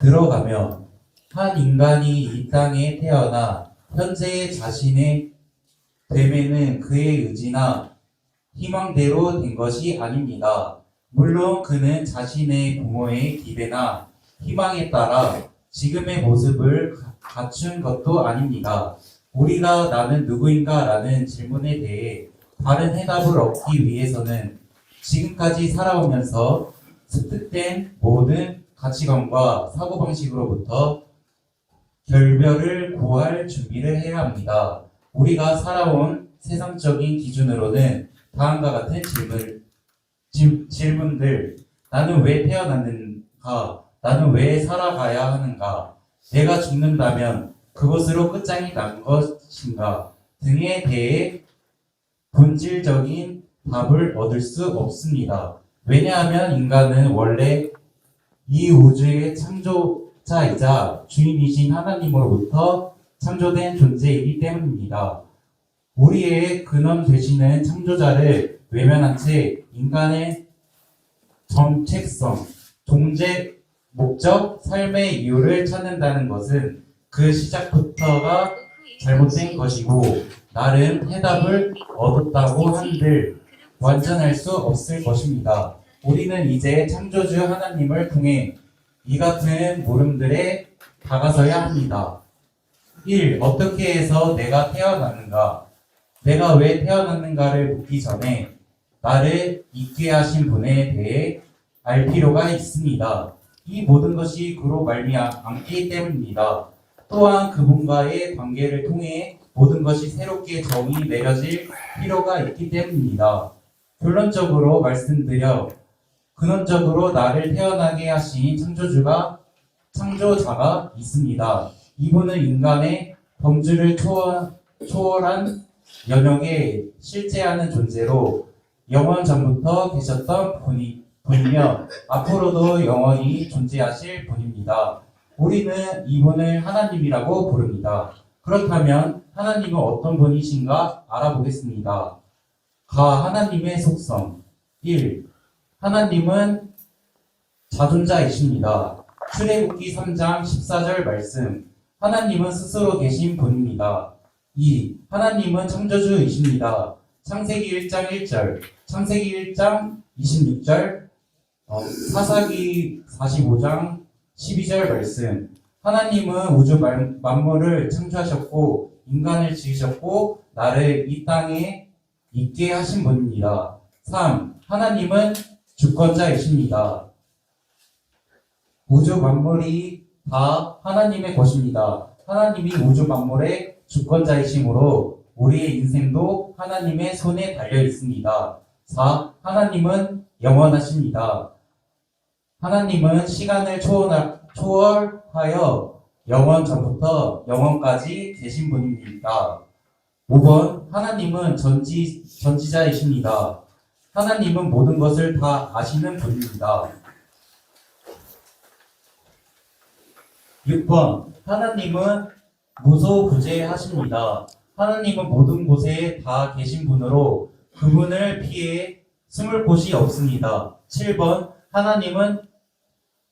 들어가며 한 인간이 이 땅에 태어나 현재의 자신의 됨에는 그의 의지나 희망대로 된 것이 아닙니다. 물론 그는 자신의 부모의 기대나 희망에 따라 지금의 모습을 갖춘 것도 아닙니다. 우리가 나는 누구인가 라는 질문에 대해 바른 해답을 얻기 위해서는 지금까지 살아오면서 습득된 모든 가치관과 사고방식으로부터 결별을 구할 준비를 해야 합니다. 우리가 살아온 세상적인 기준으로는 다음과 같은 질문들, 나는 왜 태어났는가? 나는 왜 살아가야 하는가? 내가 죽는다면 그것으로 끝장이 난 것인가? 등에 대해 본질적인 답을 얻을 수 없습니다. 왜냐하면 인간은 원래 이 우주의 창조자이자 주인이신 하나님으로부터 창조된 존재이기 때문입니다. 우리의 근원 되시는 창조자를 외면한 채 인간의 정체성, 존재, 목적, 삶의 이유를 찾는다는 것은 그 시작부터가 잘못된 것이고 나름 해답을 얻었다고 한들 완전할 수 없을 것입니다. 우리는 이제 창조주 하나님을 통해 이 같은 물음들에 다가서야 합니다. 1. 어떻게 해서 내가 태어났는가? 내가 왜 태어났는가를 묻기 전에 나를 있게 하신 분에 대해 알 필요가 있습니다. 이 모든 것이 그로 말미암기 때문입니다. 또한 그분과의 관계를 통해 모든 것이 새롭게 정이 내려질 필요가 있기 때문입니다. 결론적으로 말씀드려 근원적으로 나를 태어나게 하신 창조자가 있습니다. 이분은 인간의 범주를 초월한 영역에 실제하는 존재로 영원 전부터 계셨던 분이며 앞으로도 영원히 존재하실 분입니다. 우리는 이분을 하나님이라고 부릅니다. 그렇다면 하나님은 어떤 분이신가 알아보겠습니다. 하나님의 속성 1. 하나님은 자존자이십니다. 출애굽기 3장 14절 말씀 하나님은 스스로 계신 분입니다. 2. 하나님은 창조주이십니다. 창세기 1장 1절, 창세기 1장 26절, 사사기 45장 12절 말씀 하나님은 우주 만물을 창조하셨고 인간을 지으셨고 나를 이 땅에 있게 하신 분입니다. 3. 하나님은 주권자이십니다. 우주 만물이 다 하나님의 것입니다. 하나님이 우주 만물의 주권자이시므로 우리의 인생도 하나님의 손에 달려 있습니다. 4. 하나님은 영원하십니다. 하나님은 시간을 초월하여 영원 전부터 영원까지 계신 분입니다. 5번 하나님은 전지자이십니다. 하나님은 모든 것을 다 아시는 분입니다. 6번 하나님은 무소부재하십니다. 하나님은 모든 곳에 다 계신 분으로 그분을 피해 숨을 곳이 없습니다. 7번 하나님은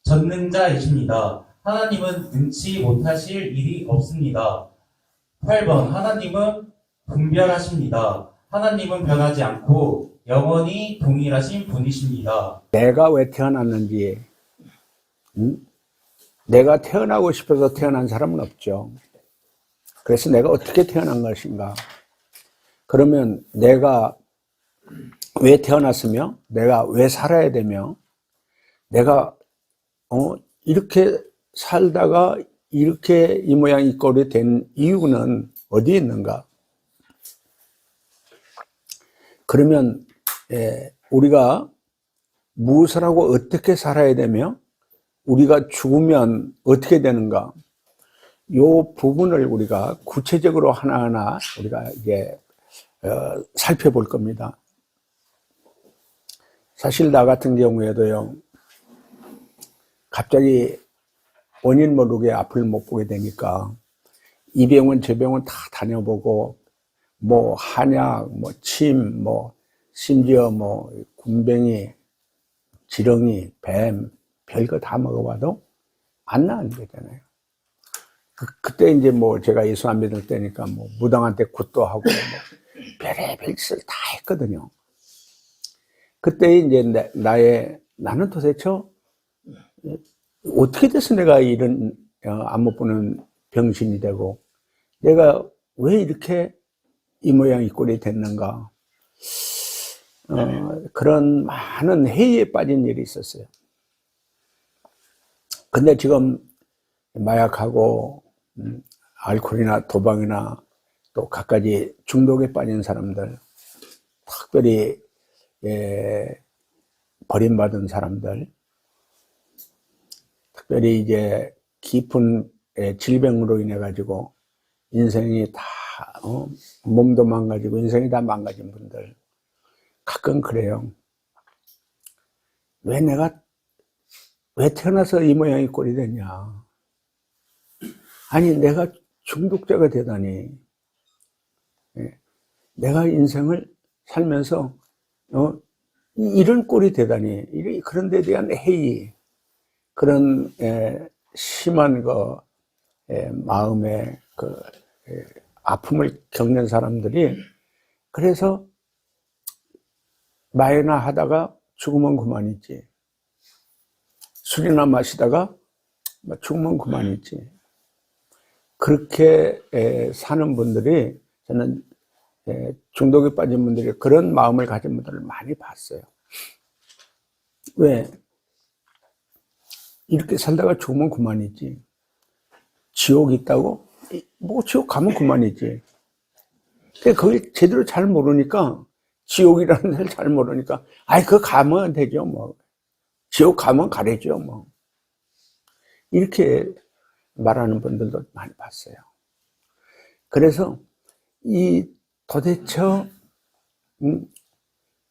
전능자이십니다. 하나님은 능치 못하실 일이 없습니다. 8번 하나님은 분별하십니다. 하나님은 변하지 않고 영원히 동일하신 분이십니다. 내가 왜 태어났는지, 내가 태어나고 싶어서 태어난 사람은 없죠. 그래서 내가 어떻게 태어난 것인가? 그러면 내가 왜 태어났으며, 내가 왜 살아야 되며, 내가 이렇게 살다가 이렇게 이 모양 이 꼴이 된 이유는 어디에 있는가? 그러면 우리가 무엇을 하고 어떻게 살아야 되며 우리가 죽으면 어떻게 되는가? 이 부분을 우리가 구체적으로 하나하나 우리가 이게 살펴볼 겁니다. 사실 나 같은 경우에도요, 갑자기 원인 모르게 앞을 못 보게 되니까 이 병원 저 병원 다 다녀보고 뭐 한약, 뭐 침, 뭐 심지어 뭐 군뱅이, 지렁이, 뱀 별거 다 먹어봐도 안 나은 거잖아요. 그때 이제 뭐 제가 예수 안 믿을 때니까 뭐 무당한테 굿도 하고 뭐 별의별 짓을 다 했거든요. 그때 이제 나는 도대체 어떻게 돼서 내가 이런 안 못 보는 병신이 되고 내가 왜 이렇게 이 모양 이 꼴이 됐는가. 그런 많은 회의에 빠진 일이 있었어요. 근데 지금 마약하고 알코올이나 도박이나 또 갖가지 중독에 빠진 사람들, 특별히 버림받은 사람들, 특별히 이제 깊은 질병으로 인해 가지고 인생이 다 몸도 망가지고 인생이 다 망가진 분들 가끔 그래요. 왜 태어나서 이 모양이 꼴이 됐냐. 아니 내가 중독자가 되다니, 내가 인생을 살면서 이런 꼴이 되다니, 그런 데 대한 회의, 그런 심한 마음의 아픔을 겪는 사람들이, 그래서 마이나 하다가 죽으면 그만이지, 술이나 마시다가 죽으면 그만이지, 그렇게 사는 분들이, 저는 중독에 빠진 분들이 그런 마음을 가진 분들을 많이 봤어요. 왜? 이렇게 살다가 죽으면 그만이지, 지옥이 있다고? 뭐 지옥 가면 그만이지. 그걸 제대로 잘 모르니까, 지옥이라는 데를 잘 모르니까 그거 가면 되죠 뭐, 지옥 가면 가래죠 뭐, 이렇게 말하는 분들도 많이 봤어요. 그래서 도대체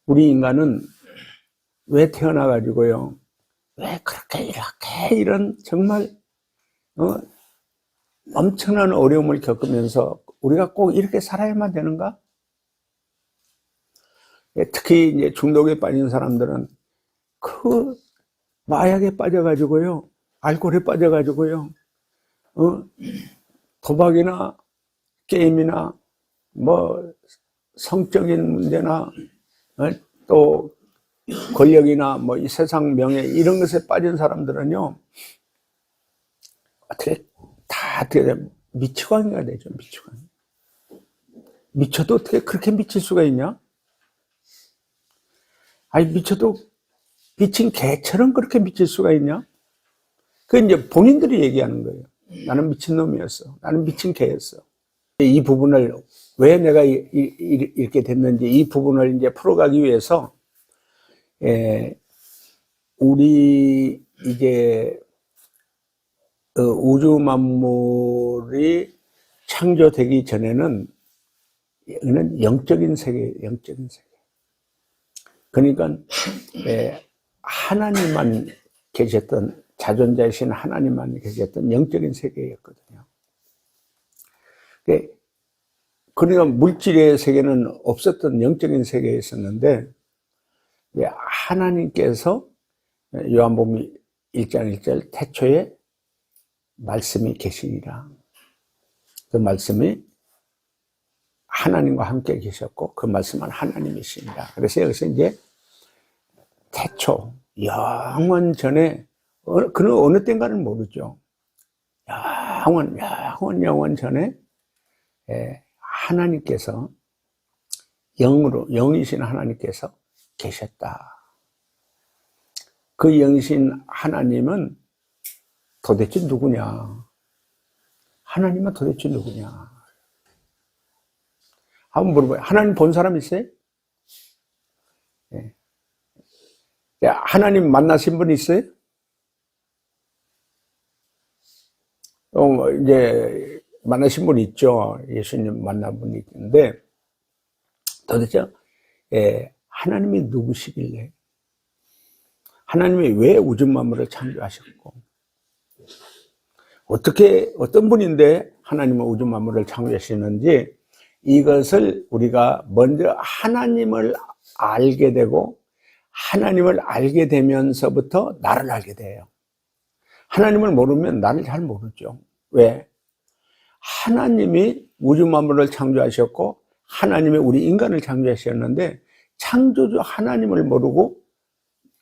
우리 인간은 왜 태어나가지고요, 왜 그렇게 이렇게 이런 정말 엄청난 어려움을 겪으면서 우리가 꼭 이렇게 살아야만 되는가? 특히 이제 중독에 빠진 사람들은 마약에 빠져가지고요, 알코올에 빠져가지고요, 도박이나 게임이나 뭐 성적인 문제나 또 권력이나 뭐 이 세상 명예 이런 것에 빠진 사람들은요, 어떻게 미치광이가 되죠. 미쳐도 어떻게 그렇게 미칠 수가 있냐? 미쳐도 미친 개처럼 그렇게 미칠 수가 있냐? 그 이제 본인들이 얘기하는 거예요. 나는 미친놈이었어. 나는 미친 개였어. 이 부분을 왜 내가 이렇게 됐는지, 이 부분을 이제 풀어가기 위해서 우리 이제 우주 만물이 창조되기 전에는 이는 영적인 세계. 그러니까 하나님만 계셨던, 자존자이신 하나님만 계셨던 영적인 세계였거든요. 그러니까 물질의 세계는 없었던 영적인 세계에 있었는데, 하나님께서 요한복음 1장 1절 태초에 말씀이 계시니라. 그 말씀이 하나님과 함께 계셨고 그 말씀은 하나님이시니라. 그래서 여기서 이제 태초, 영원 전에, 그는 어느 때인가는 모르죠. 영원 전에 하나님께서, 영이신 하나님께서 계셨다. 그 영이신 하나님은 도대체 누구냐? 하나님은 도대체 누구냐? 한번 물어봐요. 하나님 본 사람 있어요? 네. 하나님 만나신 분 있어요? 이제 만나신 분 있죠. 예수님 만난 분이 있는데, 도대체 하나님이 누구시길래, 하나님이 왜 우주 만물을 창조하셨고, 어떤 분인데 하나님은 우주 만물을 창조하시는지, 이것을 우리가 먼저 하나님을 알게 되고, 하나님을 알게 되면서부터 나를 알게 돼요. 하나님을 모르면 나를 잘 모르죠. 왜? 하나님이 우주 만물을 창조하셨고 하나님이 우리 인간을 창조하셨는데 창조주 하나님을 모르고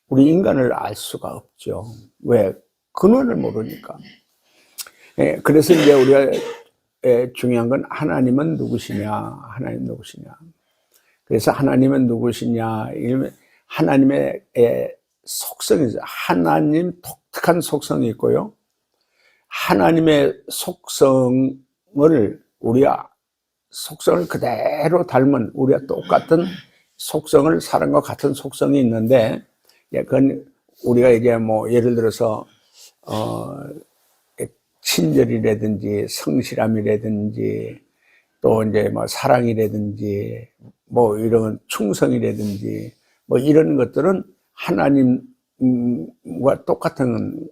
우리 인간을 알 수가 없죠. 왜? 근원을 모르니까. 그래서 이제 우리가 중요한 건 하나님은 누구시냐? 하나님 누구시냐? 그래서 하나님은 누구시냐? 하나님의 속성이죠. 하나님 독특한 속성이 있고요. 하나님의 속성을 우리가 속성을 그대로 닮은 우리가 똑같은 속성을 사람과 같은 속성이 있는데 그건 우리가 이제 뭐 예를 들어서 친절이라든지 성실함이라든지 또 이제 뭐 사랑이라든지 뭐 이런 충성이라든지 뭐 이런 것들은 하나님과 똑같은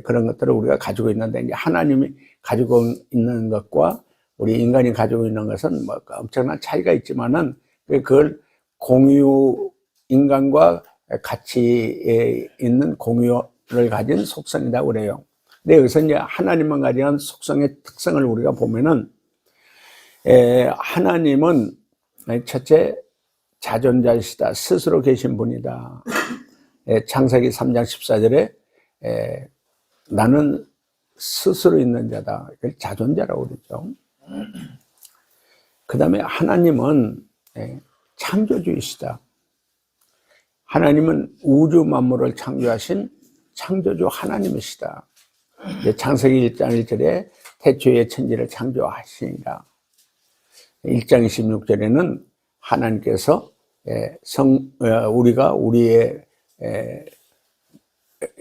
그런 것들을 우리가 가지고 있는데 이제 하나님이 가지고 있는 것과 우리 인간이 가지고 있는 것은 뭐 엄청난 차이가 있지만은 그걸 공유 인간과 같이 있는 공유를 가진 속성이라고 그래요. 근데 여기서 이제 하나님만 가진 속성의 특성을 우리가 보면은 하나님은 첫째 자존자이시다. 스스로 계신 분이다. 창세기 3장 14절에 나는 스스로 있는 자다. 자존자라고 그러죠. 그 다음에 하나님은 창조주이시다. 하나님은 우주 만물을 창조하신 창조주 하나님이시다. 창세기 1장 1절에 태초에 천지를 창조하시니라. 1장 26절에는 하나님께서 우리가 우리의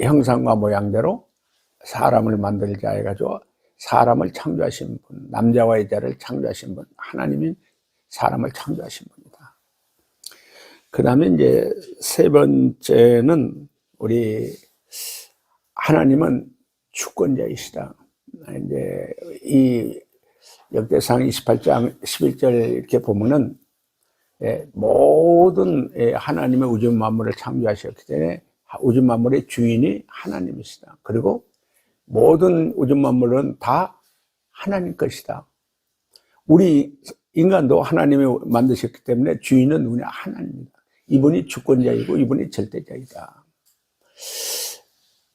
형상과 모양대로 사람을 만들자 해가지고 사람을 창조하신 분, 남자와 여자를 창조하신 분, 하나님이 사람을 창조하신 분이다. 그 다음에 이제 세 번째는 우리 하나님은 주권자이시다. 이제 이 역대상 28장 11절 이렇게 보면은 모든 하나님의 우주 만물을 창조하셨기 때문에 우주 만물의 주인이 하나님이시다. 그리고 모든 우주 만물은 다 하나님 것이다. 우리 인간도 하나님이 만드셨기 때문에 주인은 누구냐? 하나님이다. 이분이 주권자이고 이분이 절대자이다.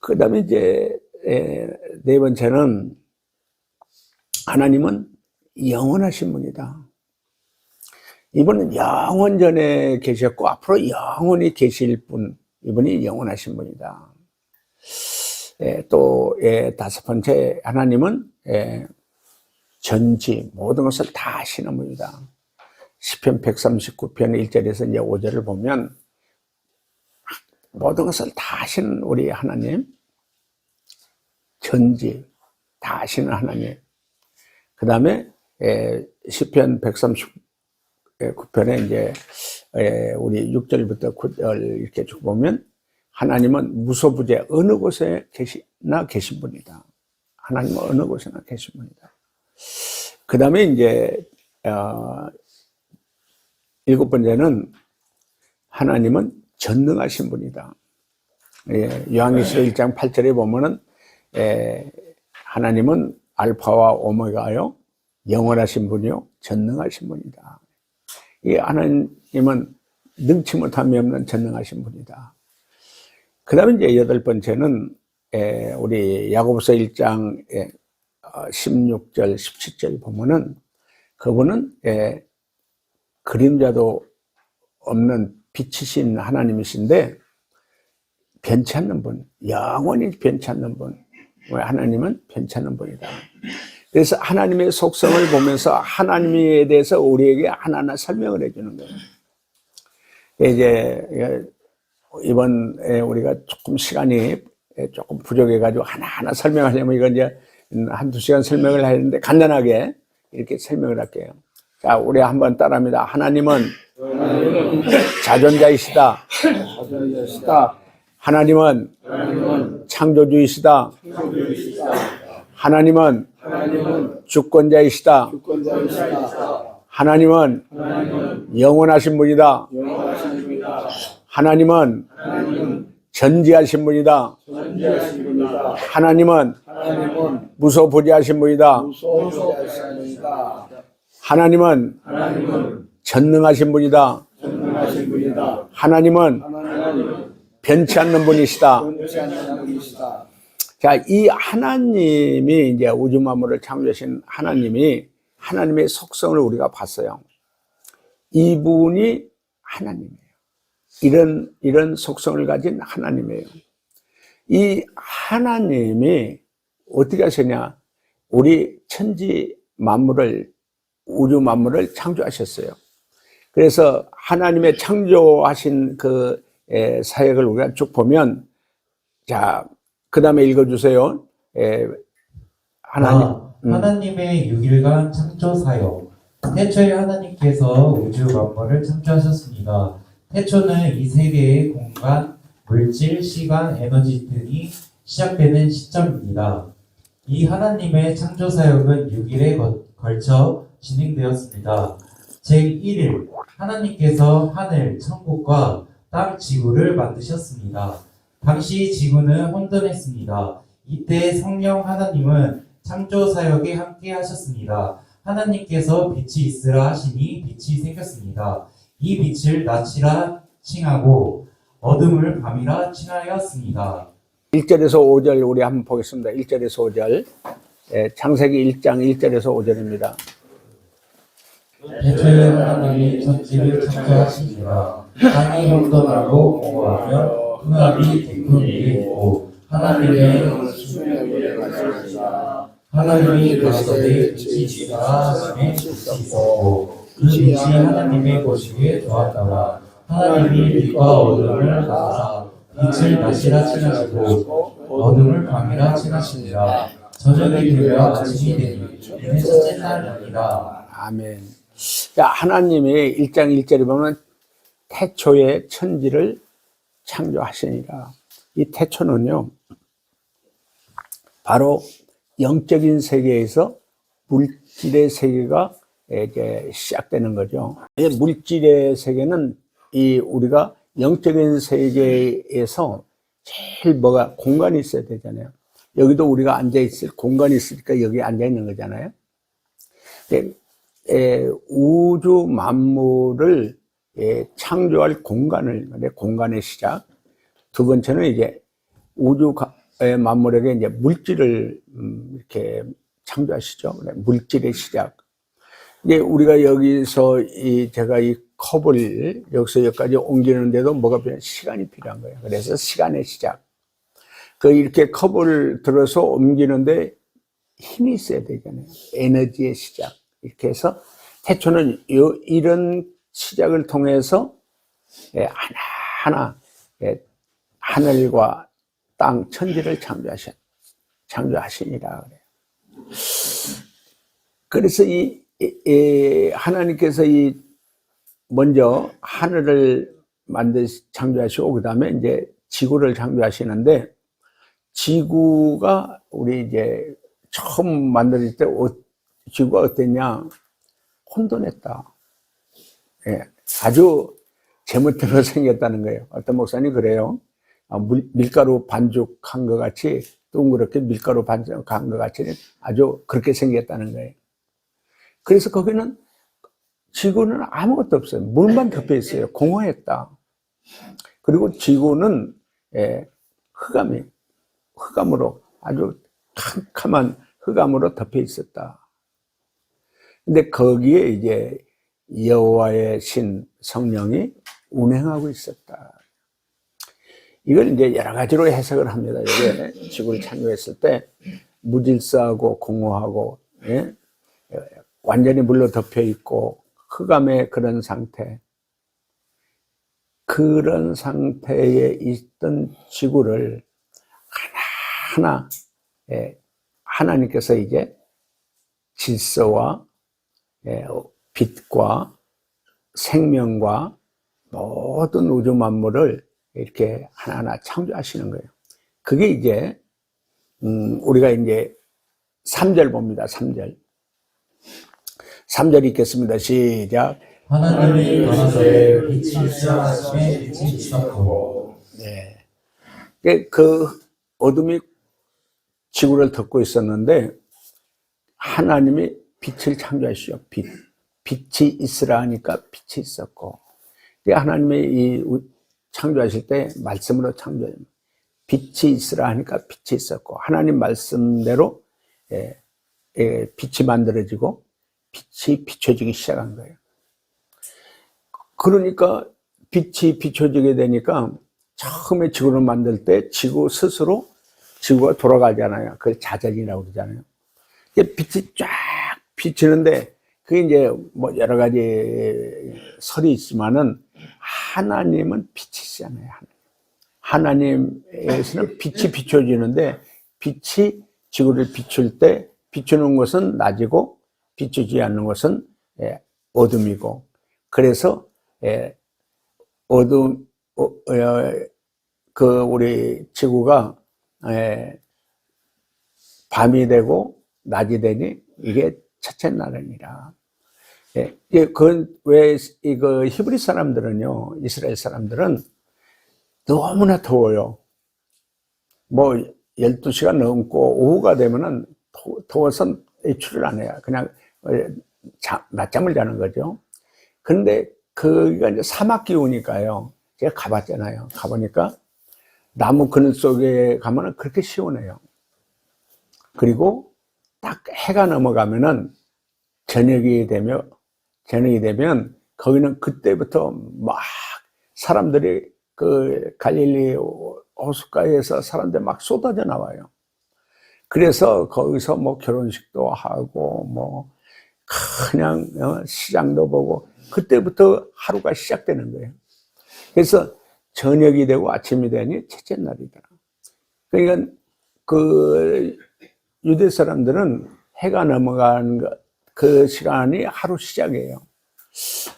그 다음에 이제 네 번째는 하나님은 영원하신 분이다. 이분은 영원전에 계셨고 앞으로 영원히 계실 분, 이분이 영원하신 분이다. 또 다섯 번째 하나님은 전지 모든 것을 다 아시는 분이다. 시편 139편 1절에서 이제 5절을 보면 모든 것을 다 아시는 우리 하나님, 전지 다 아시는 하나님. 그 다음에 시편 139편에 이제 우리 6절부터 9절 이렇게 쭉 보면 하나님은 무소부재 어느 곳에 계신 분이다. 하나님은 어느 곳에나 계신 분이다. 그 다음에 이제 일곱 번째는 하나님은 전능하신 분이다. 요한계시록 1장 8절에 보면은 하나님은 알파와 오메가요 영원하신 분이요 전능하신 분이다. 이 하나님은 능치 못함이 없는 전능하신 분이다. 그 다음에 이제 여덟 번째는 우리 야고보서 1장 16절 17절 보면은 그분은 그림자도 없는 빛이신 하나님이신데 변치 않는 분, 영원히 변치 않는 분. 하나님은 변치 않는 분이다. 그래서 하나님의 속성을 보면서 하나님에 대해서 우리에게 하나하나 설명을 해주는 거예요. 이제 이번에 우리가 조금 시간이 조금 부족해가지고 하나하나 설명하려면 이건 이제 한두 시간 설명을 하는데 간단하게 이렇게 설명을 할게요. 자, 우리 한번 따라합니다. 하나님은 자존자이시다. 하나님은 창조주이시다. 하나님은 주권자이시다. 하나님은 영원하신 분이다. 하나님은 전지하신 분이다. 전지하신 분이다. 하나님은 하나님은 무소부지하신 분이다. 무소부지하신 분이다. 하나님은 하나님은 전능하신 분이다. 전능하신 분이다. 하나님은 하나님은 변치 않는 분이시다. 변치 않는 분이시다. 자, 이 하나님이 이제 우주 만물을 창조하신 하나님이 하나님의 속성을 우리가 봤어요. 이분이 하나님이에요. 이런 속성을 가진 하나님이에요. 이 하나님이 어떻게 하셨냐? 우리 천지 만물을, 우주 만물을 창조하셨어요. 그래서 하나님의 창조하신 그 사역을 우리가 쭉 보면, 자, 그 다음에 읽어주세요. 하나님의 6일간 창조 사역. 태초에 하나님께서 우주 만물을 창조하셨습니다. 태초는 이 세계의 공간, 물질, 시간, 에너지 등이 시작되는 시점입니다. 이 하나님의 창조 사역은 6일에 걸쳐 진행되었습니다. 제1일, 하나님께서 하늘, 천국과 땅, 지구를 만드셨습니다. 당시 지구는 혼돈했습니다. 이때 성령 하나님은 창조 사역에 함께 하셨습니다. 하나님께서 빛이 있으라 하시니 빛이 생겼습니다. 이 빛을 낮이라 칭하고 어둠을 밤이라 칭하였습니다. 1절에서 5절 우리 한번 보겠습니다. 1절에서 5절. 창세기 1장 1절에서 5절입니다. 태초에 하나님이 천지를 창조하시니라. 땅이 혼돈하고 공허하며 흑암이 깊은 위에 있고 하나님의 수면에 가시니라. 하나님이 가라사대 빛이 있으라 하시매 빛이 있었고 그 빛이 하나님의 보시기에 좋았더라. 하나님이 빛과 어둠을 가사 빛을 낮이라 칭하시고 어둠을 밤이라 칭하시니라. 저녁이 되며 아침이 되니 이는 첫째 날이니라. 아멘. 자, 하나님이 1장 1절에 보면 태초에 천지를 창조하시니라. 이 태초는요, 바로 영적인 세계에서 물질의 세계가 이제 시작되는 거죠. 이 물질의 세계는 우리가 영적인 세계에서 제일 공간이 있어야 되잖아요. 여기도 우리가 앉아있을 공간이 있으니까 여기 앉아있는 거잖아요. 우주 만물을 창조할 공간의 시작. 두 번째는 이제 우주 만물에게 이제 물질을 이렇게 창조하시죠. 물질의 시작. 이제 우리가 여기서 제가 이 컵을 여기서 여기까지 옮기는데도 뭐가 필요한 시간이 필요한 거예요. 그래서 시간의 시작. 이렇게 컵을 들어서 옮기는데 힘이 있어야 되잖아요. 에너지의 시작. 이렇게 해서 태초는 이런 시작을 통해서 하나하나 하늘과 땅, 천지를 창조하시니라 그래요. 그래서 하나님께서 먼저 하늘을 창조하시고 그 다음에 이제 지구를 창조하시는데, 지구가 우리 이제 처음 만들 때 지구가 어땠냐? 혼돈했다. 아주 제멋대로 생겼다는 거예요. 어떤 목사님 그래요. 밀가루 반죽한 것 같이, 둥그렇게 밀가루 반죽한 것 같이 아주 그렇게 생겼다는 거예요. 그래서 거기는 지구는 아무것도 없어요. 물만 덮여 있어요. 공허했다. 그리고 지구는 흑암으로 아주 캄캄한 흑암으로 덮여 있었다. 근데 거기에 이제 여호와의 신 성령이 운행하고 있었다. 이걸 이제 여러 가지로 해석을 합니다. 이게 지구를 창조했을 때 무질서하고 공허하고 완전히 물로 덮여 있고 흑암의 그런 상태, 그런 상태에 있던 지구를 하나하나 하나님께서 이제 질서와 빛과 생명과 모든 우주 만물을 이렇게 하나하나 창조하시는 거예요. 그게 이제 우리가 이제 3절 봅니다. 3절. 3절 읽겠습니다. 시작. 하나님이 가라사대 빛이 있으라 하시매 빛이 있었고. 네. 그 어둠이 지구를 덮고 있었는데 하나님이 빛을 창조하시오. 빛이 있으라 하니까 빛이 있었고, 하나님이 이 창조하실 때 말씀으로 창조해요. 빛이 있으라 하니까 빛이 있었고, 하나님 말씀대로 빛이 만들어지고 빛이 비춰지기 시작한 거예요. 그러니까 빛이 비춰지게 되니까 처음에 지구를 만들 때 지구 스스로 지구가 돌아가잖아요. 그걸 자전이라고 그러잖아요. 빛이 쫙 비치는데 그게 이제 뭐 여러 가지 설이 있지만은 하나님은 빛이시잖아요. 하나님에서는 빛이 비춰지는데 빛이 지구를 비출 때 비추는 것은 낮이고 비추지 않는 것은 어둠이고, 그래서 우리 지구가 밤이 되고 낮이 되니 이게 첫째 날이니라. 그건 왜 이거 히브리 사람들은요, 이스라엘 사람들은 너무나 더워요. 뭐 12시간 넘고 오후가 되면은 더워서 외출을 안 해요. 그냥 낮잠을 자는 거죠. 그런데 그가 이제 사막 기후니까요. 제가 가봤잖아요. 가보니까 나무 그늘 속에 가면은 그렇게 시원해요. 그리고 딱 해가 넘어가면은 저녁이 되면 거기는 그때부터 막 사람들이 그 갈릴리 호숫가에서 사람들 막 쏟아져 나와요. 그래서 거기서 뭐 결혼식도 하고 뭐 그냥 시장도 보고 그때부터 하루가 시작되는 거예요. 그래서 저녁이 되고 아침이 되니 첫째 날이다. 그러니까 그 유대 사람들은 해가 넘어간 그 시간이 하루 시작이에요.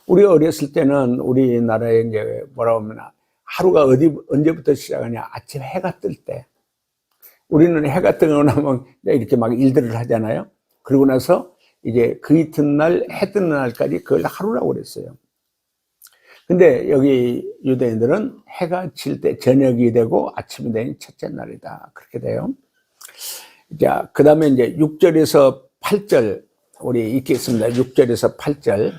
우리 어렸을 때는 우리나라에 이제 뭐라고 하면 하루가 언제부터 시작하냐? 아침 해가 뜰 때. 우리는 해가 뜨고 나면 이렇게 막 일들을 하잖아요. 그러고 나서 이제 그 이튿날 해 뜨는 날까지 그걸 하루라고 그랬어요. 근데 여기 유대인들은 해가 질 때 저녁이 되고 아침이 되니 첫째 날이다. 그렇게 돼요. 자, 그 다음에 이제 6절에서 8절 우리 읽겠습니다. 6절에서 8절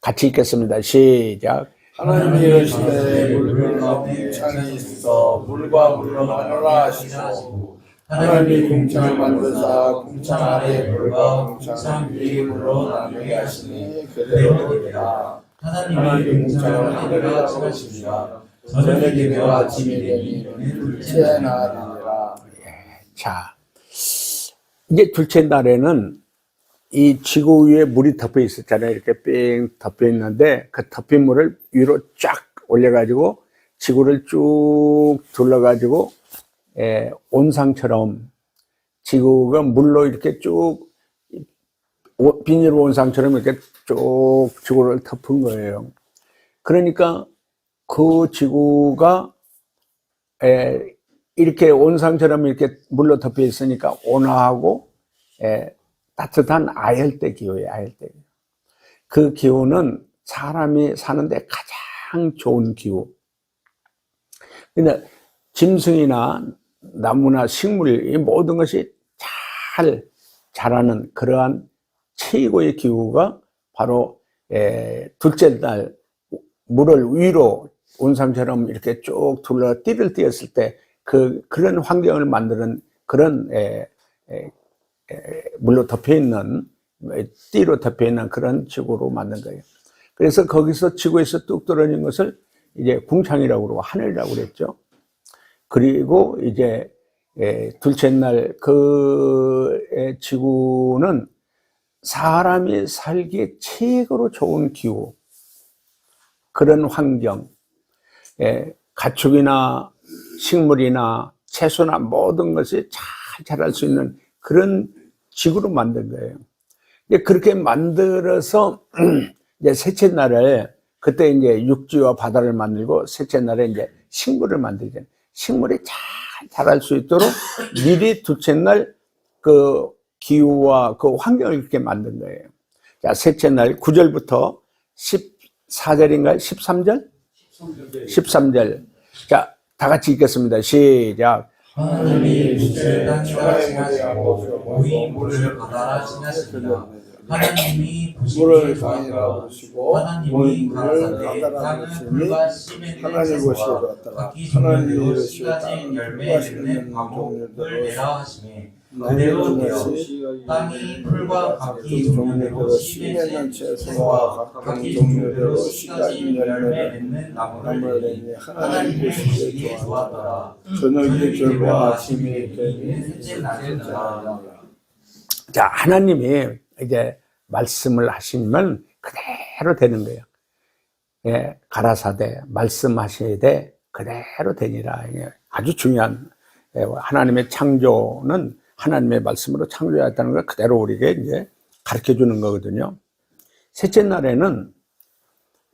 같이 읽겠습니다. 시작. 하나님이 이르시되 물과 궁창이 있어 물과 물로 나누라 하시고, 하나님이 궁창을 만드사 궁창 아래 물과 궁창 위 물로 나누게 하시니 그대로니라. 하나님이 궁창을 하늘에 칭하십니다. 저녁이 되어 아침이 되니 둘째 날이니라. 자, 이제 둘째 날에는 이 지구 위에 물이 덮여 있었잖아요. 이렇게 뺑 덮여 있는데 그 덮인 물을 위로 쫙 올려가지고 지구를 쭉 둘러가지고 온상처럼 지구가 물로 이렇게 쭉 비닐 온상처럼 이렇게 쭉 지구를 덮은 거예요. 그러니까 그 지구가 이렇게 온상처럼 이렇게 물로 덮여 있으니까 온화하고 따뜻한 아열대 기후예요. 아열대. 그 기후는 사람이 사는데 가장 좋은 기후. 근데 짐승이나 나무나 식물, 이 모든 것이 잘 자라는 그러한 최고의 기후가 바로 둘째 날 물을 위로 온상처럼 이렇게 쭉 둘러 띠를 띄었을 때 그런 환경을 만드는 그런 물로 덮여있는, 띠로 덮여있는 그런 지구로 만든 거예요. 그래서 거기서 지구에서 뚝 떨어진 것을 이제 궁창이라고 그러고 하늘이라고 그랬죠. 그리고 이제 둘째 날 그 지구는 사람이 살기에 최고로 좋은 기후, 그런 환경, 가축이나 식물이나 채소나 모든 것이 잘 자랄 수 있는 그런 지구로 만든 거예요. 그렇게 만들어서 이제 셋째 날에 그때 이제 육지와 바다를 만들고 셋째 날에 이제 식물을 만들잖아요. 식물이 잘 자랄 수 있도록 미리 둘째 날 그 기후와 그 환경을 이렇게 만든 거예요. 자, 셋째 날 9절부터 14절인가요? 13절? 13절. 자, 다 같이 읽겠습니다. 시작. 하나님이 물을 땅이라 칭하시고 모인 물을 바다라 칭하시니라. 하나님이 물을 부시기에 강이라 좋았더라. 부르시고 하나님이 모인 물을 가라사대 바다라 땅은 부르시니 풀과 씨 맺는 하나님 채소와 보시었더라. 각기 하나님이 종류대로 이르시되 씨 가진 땅은 열매 풀과 씨 맺는 맺는 과목을 종류대로 내라 하시매 나무를 그대로 되어 주시니 땅이 풀과 각기 각기 종류대로 종류대로 씨 씨 맺는 맺는 채소와 채소와 각기 각기 종류대로 종류대로 씨 씨 가진 가진 열매 열매를 맺는 나무를 나무를 내니 내니 하나님 하나님 보시기에 보시기에 좋았더라. 저녁이 들고 되며 아침이 아침이 되니 셋째 날이라. 자, 하나님이 이제 말씀을 하시면 그대로 되는 거예요. 예, 가라사대 말씀하시되 그대로 되니라. 예, 아주 중요한 하나님의 창조는 하나님의 말씀으로 창조했다는 걸 그대로 우리에게 이제 가르쳐 주는 거거든요. 셋째 날에는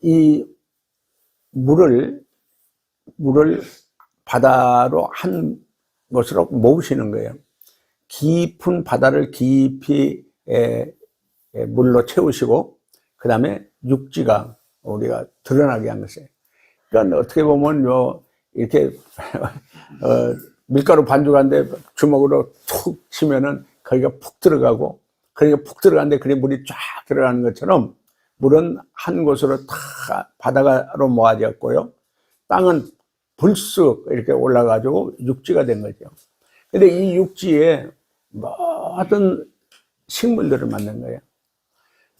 이 물을 바다로 한 곳으로 모으시는 거예요. 깊은 바다를 깊이 물로 채우시고 그 다음에 육지가 우리가 드러나게 한 것이에요. 그러니까 어떻게 보면 이렇게 밀가루 반죽한데 주먹으로 툭 치면은 거기가 푹 들어가고, 그러니까 푹 들어가는데 그게 물이 쫙 들어가는 것처럼 물은 한 곳으로 다 바다로 모아졌고요. 땅은 불쑥 이렇게 올라가지고 육지가 된 거죠. 근데 이 육지에 모든 식물들을 만든 거예요.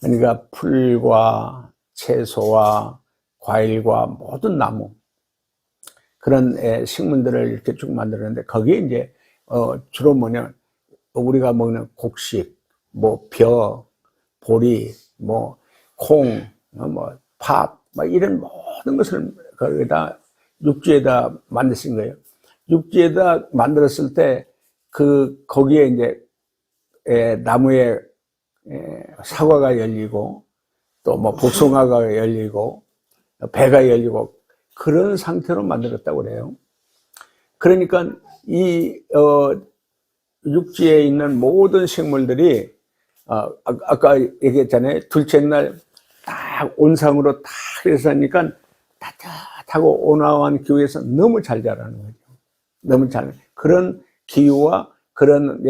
그러니까 풀과 채소와 과일과 모든 나무, 그런 식물들을 이렇게 쭉 만들었는데, 거기에 이제 주로 뭐냐, 우리가 먹는 곡식, 뭐 벼, 보리, 뭐 콩, 뭐 팥, 막 이런 모든 것을 거기다 육지에다 만드신 거예요. 육지에다 만들었을 때 거기에 이제 나무에 사과가 열리고 또 뭐 복숭아가 열리고 배가 열리고 그런 상태로 만들었다고 그래요. 그러니까 이 육지에 있는 모든 식물들이 아까 얘기했잖아요. 둘째 날 딱 온상으로 딱 해서 하니까 따뜻하고 온화한 기후에서 너무 잘 자라는 거죠. 너무 잘, 그런 기후와 그런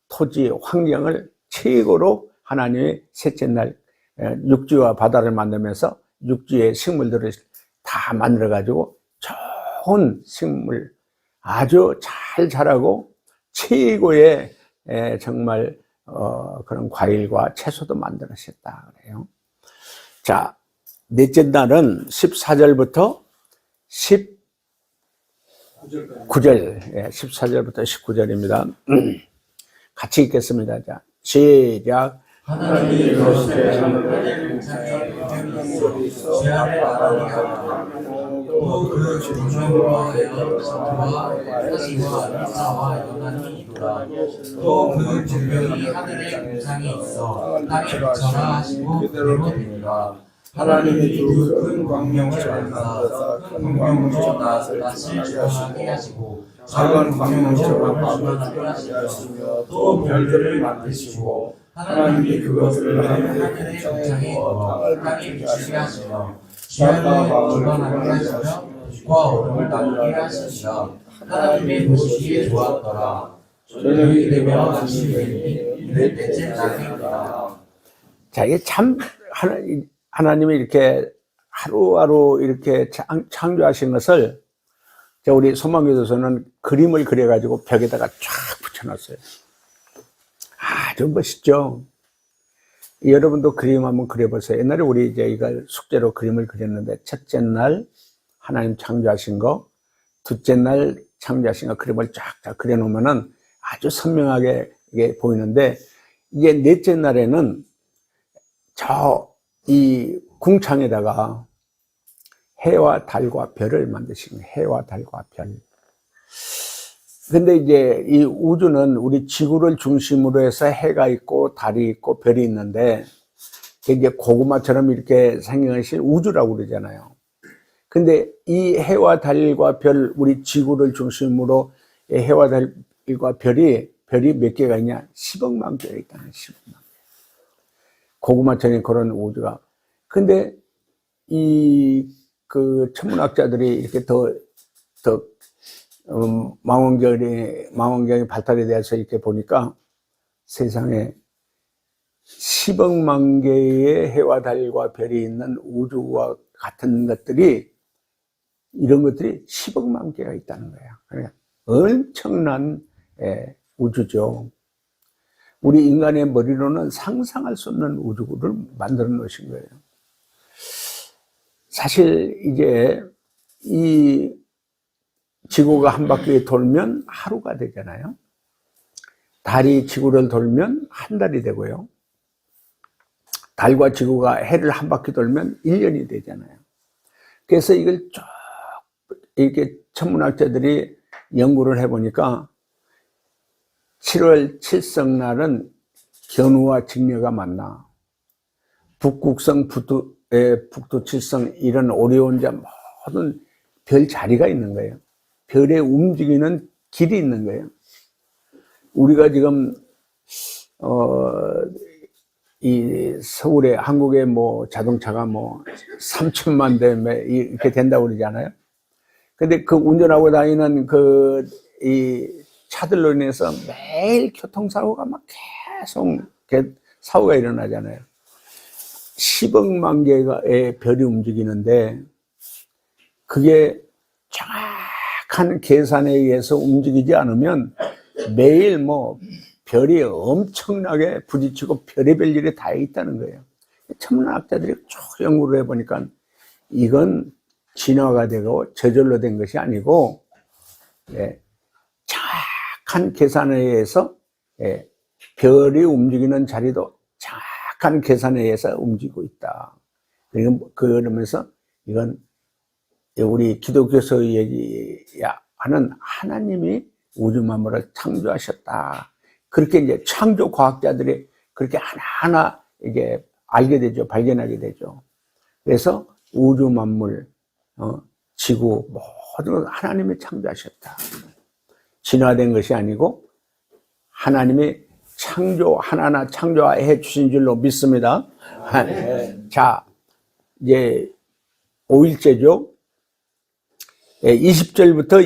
토지 환경을 최고로 하나님이 셋째 날 육지와 바다를 만들면서 육지의 식물들을 다 만들어 가지고 좋은 식물, 아주 잘 자라고 최고의 정말 그런 과일과 채소도 만들었다 그래요. 자, 넷째 날은 14절부터 19절, 14절부터 19절입니다. 같이 읽겠습니다. 자, 시작. 하나님이 이르시되 하늘의 공창에 병이 있어 죄악을 말하게 하라. 또 그 중명과 하여 사토와 사시와 이사와 연한이 이루라. 또 그 질병이 하늘의 공창에 있어 땅에 비쳐라 하시고 그대로 되니라. 하나님이 두 큰 광명을 만드사 큰 광명으로 낯을 주관하게 하시고 작은 광명으로 밤을 주관하게 하시며 또 별들을 만드시고 하나님이 그것을 하늘의 공창에 넣어 땅에 비치게 하시며 주야를 주관하게 하시며 빛과 어둠을 나누게 하시니라. 하나님의 보시기에 좋았더라. 저녁이 되며 아침이 되니 넷째 날이니라. 자, 이게 참 하나님이 이렇게 하루하루 이렇게 창조하신 것을 우리 소망교도소는 그림을 그려가지고 벽에다가 쫙 붙여놨어요. 아주 멋있죠? 여러분도 그림 한번 그려보세요. 옛날에 우리 이제 이걸 숙제로 그림을 그렸는데, 첫째 날 하나님 창조하신 거, 둘째 날 창조하신 거 그림을 쫙 그려놓으면은 아주 선명하게 이게 보이는데, 이제 넷째 날에는 이 궁창에다가 해와 달과 별을 만드신 거예요. 해와 달과 별. 근데 이제 이 우주는 우리 지구를 중심으로 해서 해가 있고 달이 있고 별이 있는데, 이제 고구마처럼 이렇게 생긴 것이 우주라고 그러잖아요. 근데 이 해와 달과 별, 우리 지구를 중심으로 해와 달과 별이 몇 개가 있냐? 10억만 개가 있다는 10억만 개. 고구마처럼 그런 우주가. 근데 그 천문학자들이 이렇게 더 망원경이 발달이 돼서 이렇게 보니까 세상에 10억만 개의 해와 달과 별이 있는 우주와 같은 것들이, 이런 것들이 10억만 개가 있다는 거예요. 그러니까 엄청난 우주죠. 우리 인간의 머리로는 상상할 수 없는 우주를 만들어 놓으신 거예요. 사실 이제 이 지구가 한 바퀴 돌면 하루가 되잖아요. 달이 지구를 돌면 한 달이 되고요. 달과 지구가 해를 한 바퀴 돌면 1년이 되잖아요. 그래서 이걸 쭉 이렇게 천문학자들이 연구를 해보니까 7월 7성날은 견우와 직녀가 만나 북극성, 북두칠성 이런 오리온자 모든 별 자리가 있는 거예요. 별의 움직이는 길이 있는 거예요. 우리가 지금 이 서울에, 한국의 뭐 자동차가 뭐 3천만 대 이렇게 된다고 그러잖아요. 근데 그 운전하고 다니는 이 차들로 인해서 매일 교통사고가 막 계속 사고가 일어나잖아요. 10억만 개의 별이 움직이는데 그게 정확한 계산에 의해서 움직이지 않으면 매일 뭐 별이 엄청나게 부딪히고 별의별 일이 다 있다는 거예요. 천문학자들이 쭉 연구를 해보니까 이건 진화가 되고 저절로 된 것이 아니고 정확한 계산에 의해서 별이 움직이는 자리도 정확한 계산에 의해서 움직이고 있다. 그러면서 이건 우리 기독교에서 얘기하는 하나님이 우주 만물을 창조하셨다. 그렇게 이제 창조 과학자들이 그렇게 하나하나 이게 알게 되죠. 발견하게 되죠. 그래서 우주 만물, 지구 모든 걸 하나님이 창조하셨다. 진화된 것이 아니고 하나님이 하나하나 창조해 주신 줄로 믿습니다. 자, 이제 5일째죠. 20절부터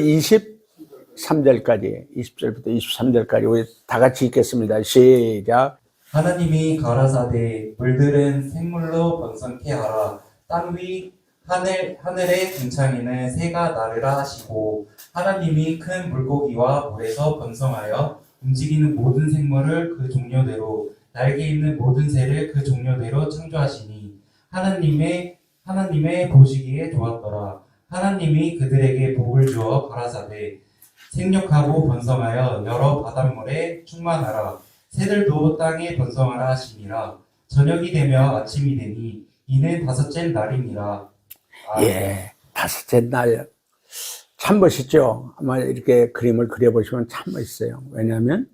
23절까지 우리 다 같이 읽겠습니다. 시작. 하나님이 가라사대 물들은 생물로 번성케 하라. 땅 위 하늘의 궁창에는 새가 나르라 하시고, 하나님이 큰 물고기와 물에서 번성하여 움직이는 모든 생물을 그 종류대로, 날개 있는 모든 새를 그 종류대로 창조하시니 하나님의 보시기에 좋았더라. 하나님이 그들에게 복을 주어 가라사대 생육하고 번성하여 여러 바닷물에 충만하라. 새들도 땅에 번성하라 하시니라. 저녁이 되며 아침이 되니 이는 다섯째 날이니라. 다섯째 날. 참 멋있죠? 아마 이렇게 그림을 그려보시면 참 멋있어요. 왜냐하면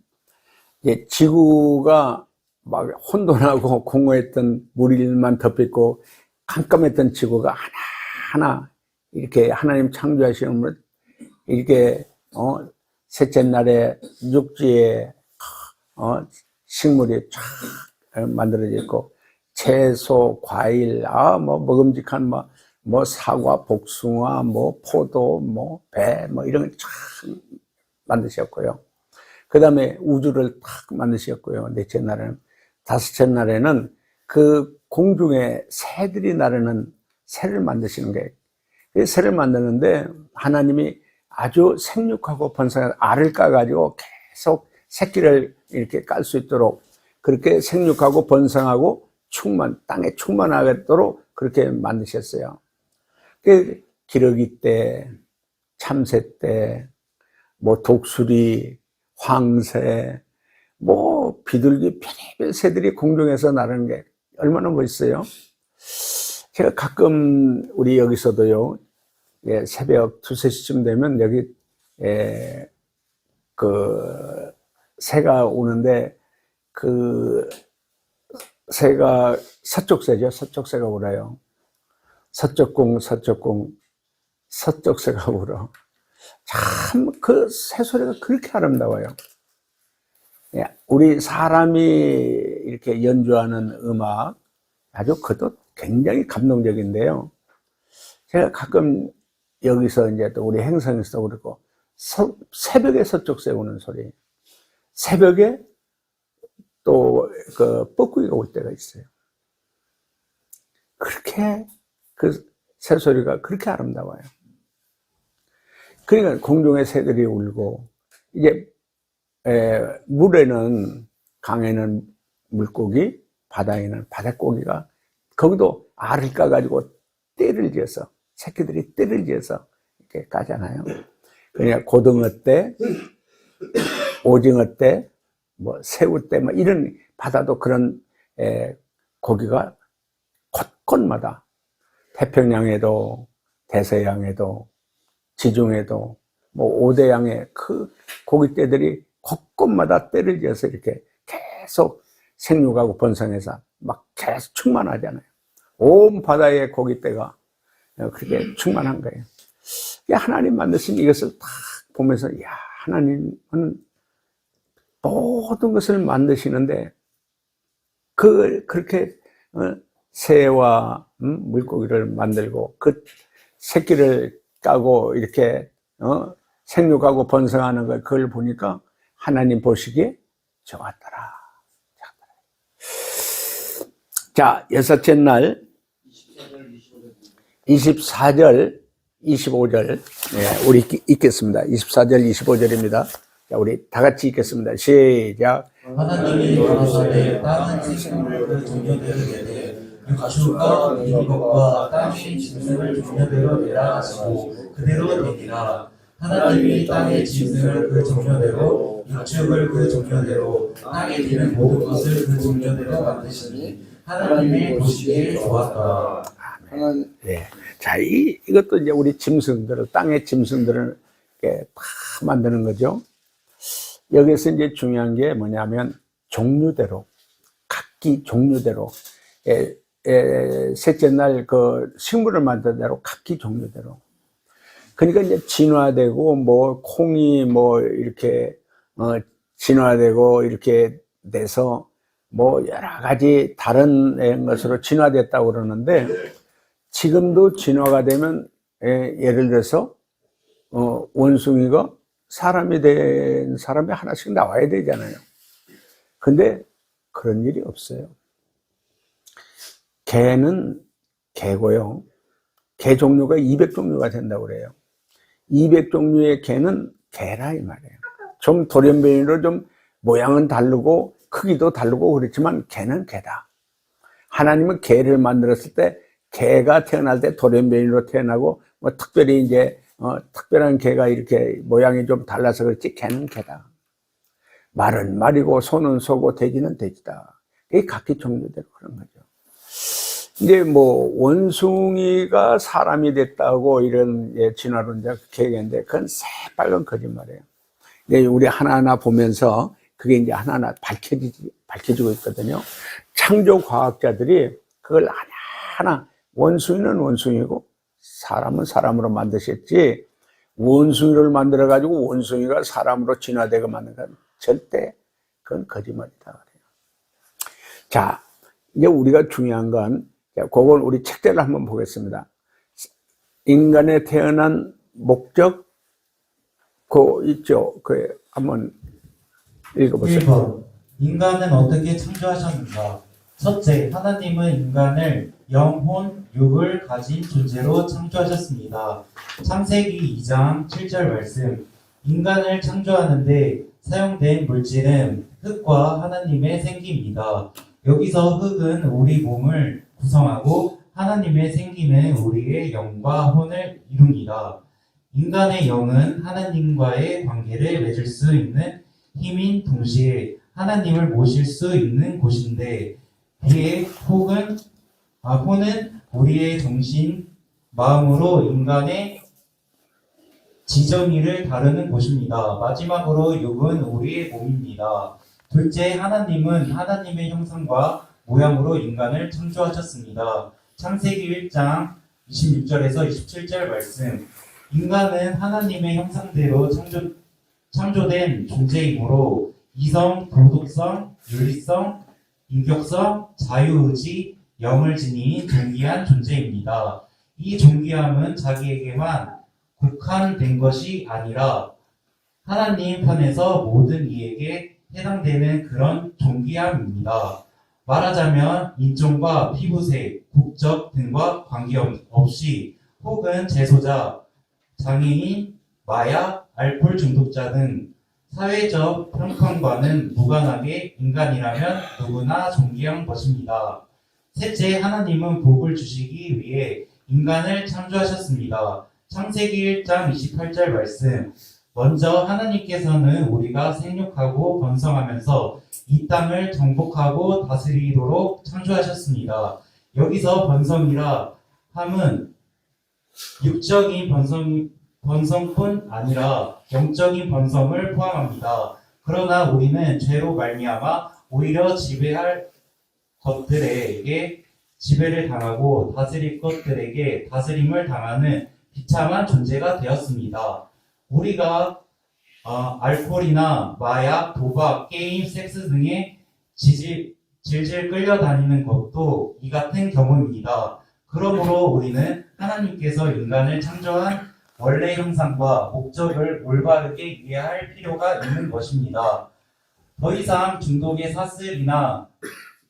지구가 막 혼돈하고 공허했던 물일만 덮였고 깜깜했던 지구가 하나하나 이렇게 하나님 창조하시는 걸 이렇게 셋째 날에 육지에 식물이 쫙 만들어져 있고 채소, 과일, 뭐 먹음직한 뭐 사과, 복숭아, 뭐 포도, 뭐 배, 뭐 이런 걸 쫙 만드셨고요. 그 다음에 우주를 탁 만드셨고요. 넷째 날에는, 다섯째 날에는 그 공중에 새들이 나르는 새를 만드시는 거예요. 그 새를 만드는데 하나님이 아주 생육하고 번성한 알을 까가지고 계속 새끼를 이렇게 깔 수 있도록 그렇게 생육하고 번성하고 땅에 충만하도록 그렇게 만드셨어요. 그 기러기 때, 참새 때, 뭐 독수리, 황새, 뭐 비둘기, 별의별 새들이 공중에서 나르는 게 얼마나 멋있어요. 제가 가끔 우리 여기서도요, 새벽 2, 3시쯤 되면 여기 새가 오는데 새가 서쪽새죠. 서쪽새가 울어요. 서쪽궁 서쪽새가 울어. 참 그 새소리가 그렇게 아름다워요. 우리 사람이 이렇게 연주하는 음악 아주 그것도 굉장히 감동적인데요. 제가 가끔 여기서 이제 또 우리 행성에서도 그렇고 새벽에 서쪽 새우는 소리, 새벽에 또 그 뻐꾸기가 올 때가 있어요. 그렇게 그 새소리가 그렇게 아름다워요. 그러니까 공중의 새들이 울고, 이제 물에는, 강에는 물고기, 바다에는 바닷고기가 거기도 알을 까가지고 떼를 지어서, 새끼들이 떼를 지어서 이렇게 까잖아요. 그러니까 고등어 떼, 오징어 떼, 뭐 새우 떼, 뭐 이런, 바다도 그런 고기가 곳곳마다, 태평양에도 대서양에도 지중해도 뭐 5대양의 그 고깃떼들이 곳곳마다 떼를 지어서 이렇게 계속 생육하고 번성해서 막 계속 충만하잖아요. 온 바다에 고깃떼가 그렇게 충만한 거예요. 하나님 만드신 이것을 딱 보면서, 야, 하나님은 모든 것을 만드시는데 그렇게 새와 물고기를 만들고 그 새끼를 까고 이렇게 생육하고 번성하는 걸, 그걸 보니까 하나님 보시기에 좋았더라. 자, 여섯째 날 24절 25절 우리 읽겠습니다. 24절 25절입니다. 자, 우리 다 같이 읽겠습니다. 시작. 하나님이 가라사대 땅은 생물을 종류대로 내되 육축과 민복과 땅의 짐승을 종류대로 내라 하시고 그대로 되니라. 하나님이 땅의 짐승을 그 종류대로, 육축을 그 종류대로, 땅에 기는 모든 것을 그 종류대로 만드시니 하나님이 보시기에 좋았더라. 네. 자, 이것도 이제 우리 짐승들을, 땅의 짐승들을 이렇게 다 만드는 거죠. 여기서 이제 중요한 게 뭐냐면, 종류대로, 각기 종류대로, 셋째 날 그 식물을 만든 대로 각기 종류대로. 그러니까 이제 진화되고, 뭐, 콩이 뭐, 이렇게, 진화되고, 이렇게 돼서, 뭐, 여러 가지 다른 것으로 진화됐다고 그러는데, 지금도 진화가 되면, 예를 들어서, 원숭이가 사람이 된 사람이 하나씩 나와야 되잖아요. 근데 그런 일이 없어요. 개는 개고요. 개 종류가 200종류가 된다고 그래요. 200종류의 개는 개라 이 말이에요. 좀 돌연변이로 좀 모양은 다르고 크기도 다르고 그렇지만 개는 개다. 하나님은 개를 만들었을 때 개가 태어날 때 돌연변이로 태어나고 뭐 특별히 이제 특별한 개가 이렇게 모양이 좀 달라서 그렇지 개는 개다. 말은 말이고 소는 소고 돼지는 돼지다. 이게 각기 종류대로 그런 거죠. 이제 뭐 원숭이가 사람이 됐다고 이런 진화론자 그렇게 얘기하는데 그건 새빨간 거짓말이에요. 우리 하나하나 보면서 그게 이제 하나하나 밝혀지고 있거든요. 창조 과학자들이 그걸 하나하나, 원숭이는 원숭이고 사람은 사람으로 만드셨지, 원숭이를 만들어가지고 원숭이가 사람으로 진화되고 만든 건 절대 그건 거짓말이다 그래요. 자, 이제 우리가 중요한 건, 그건 우리 책들을 한번 보겠습니다. 인간에 태어난 목적, 그 있죠. 그 한번 읽어보세요. 1번. 인간은 어떻게 창조하셨는가? 첫째, 하나님은 인간을 영혼, 육을 가진 존재로 창조하셨습니다. 창세기 2장 7절 말씀. 인간을 창조하는데 사용된 물질은 흙과 하나님의 생기입니다. 여기서 흙은 우리 몸을 구성하고 하나님의 생기는 우리의 영과 혼을 이룹니다. 인간의 영은 하나님과의 관계를 맺을 수 있는 힘인 동시에 하나님을 모실 수 있는 곳인데, 이에 혼은 우리의 정신, 마음으로 인간의 지정의를 다루는 곳입니다. 마지막으로 육은 우리의 몸입니다. 둘째, 하나님은 하나님의 형상과 모양으로 인간을 창조하셨습니다. 창세기 1장 26절에서 27절 말씀. 인간은 하나님의 형상대로 창조된 존재이므로 이성, 도덕성, 윤리성, 인격성, 자유의지, 영을 지닌 존귀한 존재입니다. 이 존귀함은 자기에게만 국한된 것이 아니라 하나님 편에서 모든 이에게 해당되는 그런 존귀함입니다. 말하자면 인종과 피부색, 국적 등과 관계없이 혹은 재소자, 장애인, 마약, 알코올 중독자 등 사회적 평판과는 무관하게 인간이라면 누구나 존귀한 것입니다. 셋째, 하나님은 복을 주시기 위해 인간을 창조하셨습니다. 창세기 1장 28절 말씀. 먼저 하나님께서는 우리가 생육하고 번성하면서 이 땅을 정복하고 다스리도록 창조하셨습니다. 여기서 번성이라 함은 육적인 번성뿐 아니라 영적인 번성을 포함합니다. 그러나 우리는 죄로 말미암아 오히려 지배할 것들에게 지배를 당하고 다스릴 것들에게 다스림을 당하는 비참한 존재가 되었습니다. 우리가 알코올이나 마약, 도박, 게임, 섹스 등에 질질 끌려다니는 것도 이 같은 경우입니다. 그러므로 우리는 하나님께서 인간을 창조한 원래 형상과 목적을 올바르게 이해할 필요가 있는 것입니다. 더 이상 중독의 사슬이나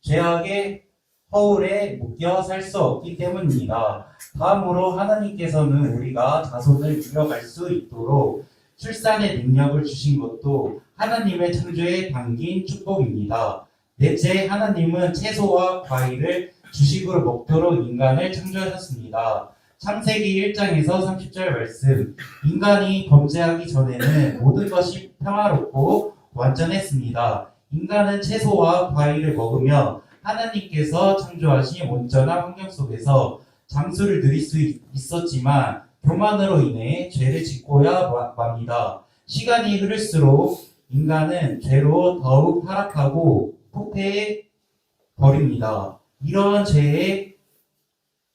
죄악의 허울에 묶여 살 수 없기 때문입니다. 다음으로 하나님께서는 우리가 자손을 이어갈 수 있도록 출산의 능력을 주신 것도 하나님의 창조에 담긴 축복입니다. 넷째, 하나님은 채소와 과일을 주식으로 먹도록 인간을 창조하셨습니다. 창세기 1장에서 30절 말씀. 인간이 범죄하기 전에는 모든 것이 평화롭고 완전했습니다. 인간은 채소와 과일을 먹으며 하나님께서 창조하신 온전한 환경 속에서 장수를 누릴 수 있었지만 교만으로 인해 죄를 짓고야 맙니다. 시간이 흐를수록 인간은 죄로 더욱 타락하고 폭패해 버립니다. 이러한 죄의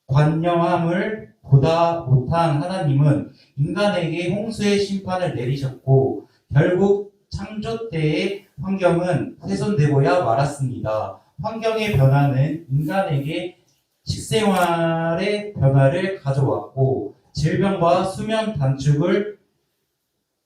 관영함을 보다 못한 하나님은 인간에게 홍수의 심판을 내리셨고 결국 창조 때의 환경은 훼손되고야 말았습니다. 환경의 변화는 인간에게 식생활의 변화를 가져왔고 질병과 수명 단축을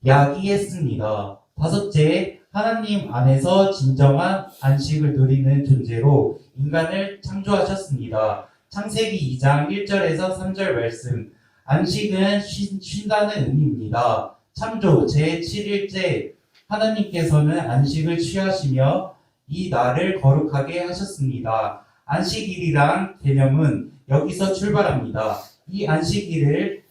야기했습니다. 다섯째, 하나님 안에서 진정한 안식을 누리는 존재로 인간을 창조하셨습니다. 창세기 2장 1절에서 3절 말씀. 안식은 쉰다는 의미입니다. 창조 제7일째 하나님께서는 안식을 취하시며 이 날을 거룩하게 하셨습니다. 안식일이란 개념은 여기서 출발합니다. 이 안식일을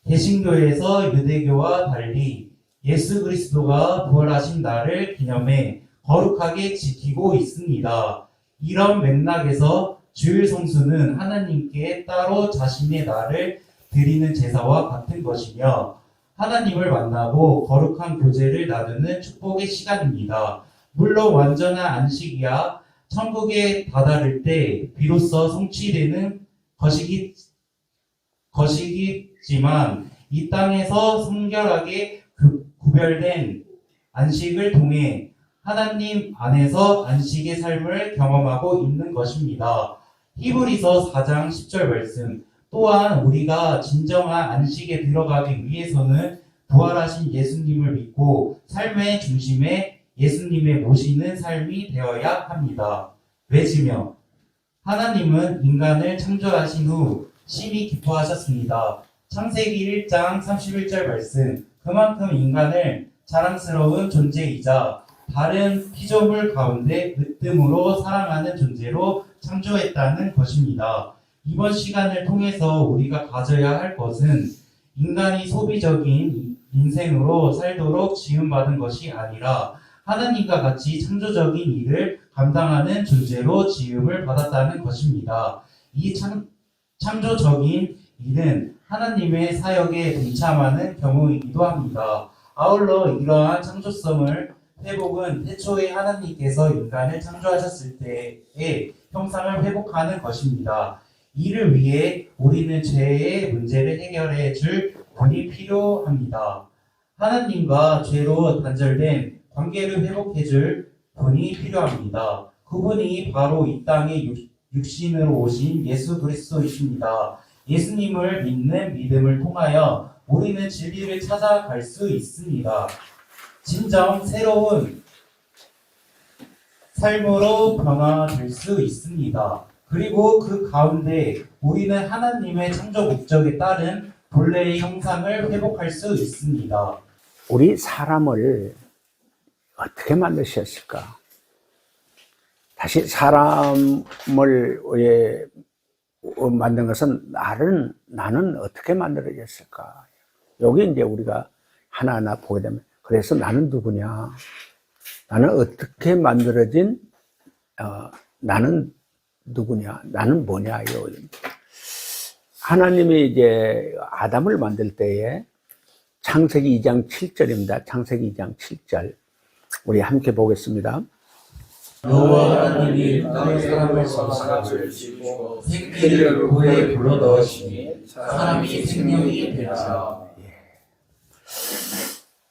개신교에서 유대교와 달리 예수 그리스도가 부활하신 날을 기념해 거룩하게 지키고 있습니다. 이런 맥락에서 주일 성수는 하나님께 따로 자신의 날을 드리는 제사와 같은 것이며 하나님을 만나고 거룩한 교제를 나누는 축복의 시간입니다. 물론 완전한 안식이야 천국에 다다를 때 비로소 성취되는 것이겠지만 이 땅에서 성결하게 구별된 안식을 통해 하나님 안에서 안식의 삶을 경험하고 있는 것입니다. 히브리서 4장 10절 말씀. 또한 우리가 진정한 안식에 들어가기 위해서는 부활하신 예수님을 믿고 삶의 중심에 예수님의 모시는 삶이 되어야 합니다. 왜지며 하나님은 인간을 창조하신 후 심히 기뻐하셨습니다. 창세기 1장 31절 말씀. 그만큼 인간을 자랑스러운 존재이자 다른 피조물 가운데 으뜸으로 사랑하는 존재로 창조했다는 것입니다. 이번 시간을 통해서 우리가 가져야 할 것은 인간이 소비적인 인생으로 살도록 지음받은 것이 아니라 하나님과 같이 창조적인 일을 감당하는 존재로 지음을 받았다는 것입니다. 이 창조적인 일은 하나님의 사역에 동참하는 경우이기도 합니다. 아울러 이러한 창조성을 회복은 태초에 하나님께서 인간을 창조하셨을 때의 형상을 회복하는 것입니다. 이를 위해 우리는 죄의 문제를 해결해 줄 분이 필요합니다. 하나님과 죄로 단절된 관계를 회복해 줄 분이 필요합니다. 그분이 바로 이 땅에 육신으로 오신 예수 그리스도이십니다. 예수님을 믿는 믿음을 통하여 우리는 진리를 찾아갈 수 있습니다. 진정 새로운 삶으로 변화될 수 있습니다. 그리고 그 가운데 우리는 하나님의 창조 목적에 따른 본래의 형상을 회복할 수 있습니다. 우리 사람을 어떻게 만드셨을까? 다시 사람을 만든 것은 나는 어떻게 만들어졌을까? 여기 이제 우리가 하나하나 보게 되면, 그래서 나는 누구냐? 나는 어떻게 만들어진, 나는 누구냐? 나는 뭐냐? 하나님이 이제 아담을 만들 때에 창세기 2장 7절입니다. 창세기 2장 7절. 우리 함께 보겠습니다. 여호와 하나님이 땅에 사람을 사람을 지고 생기를 후에 불러넣으시니 사람이 생명이 되라.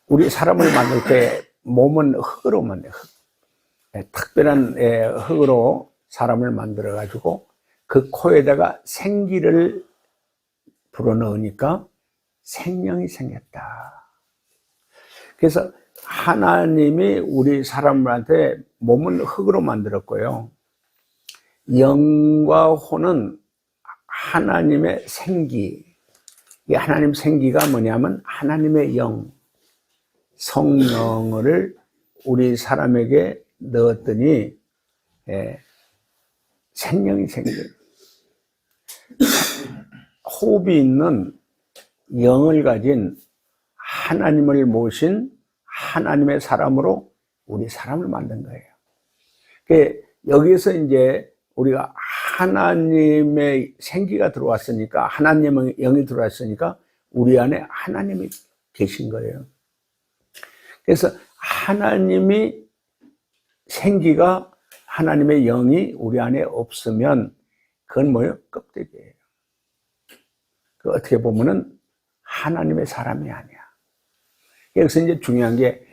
우리 사람을 만들 때 몸은 흙으로 만들어요. 특별한 흙으로 사람을 만들어 가지고 그 코에다가 생기를 불어넣으니까 생명이 생겼다. 그래서 하나님이 우리 사람들한테 몸은 흙으로 만들었고요. 영과 혼은 하나님의 생기. 이 하나님 생기가 뭐냐면 하나님의 영, 성령을 우리 사람에게 넣었더니 생명이 생겨요. 호흡이 있는 영을 가진 하나님을 모신 하나님의 사람으로 우리 사람을 만든 거예요. 여기서 이제 우리가 하나님의 생기가 들어왔으니까, 하나님의 영이 들어왔으니까 우리 안에 하나님이 계신 거예요. 그래서 하나님이 생기가, 하나님의 영이 우리 안에 없으면 그건 뭐예요? 껍데기예요. 어떻게 보면은 하나님의 사람이 아니야. 여기서 이제 중요한 게,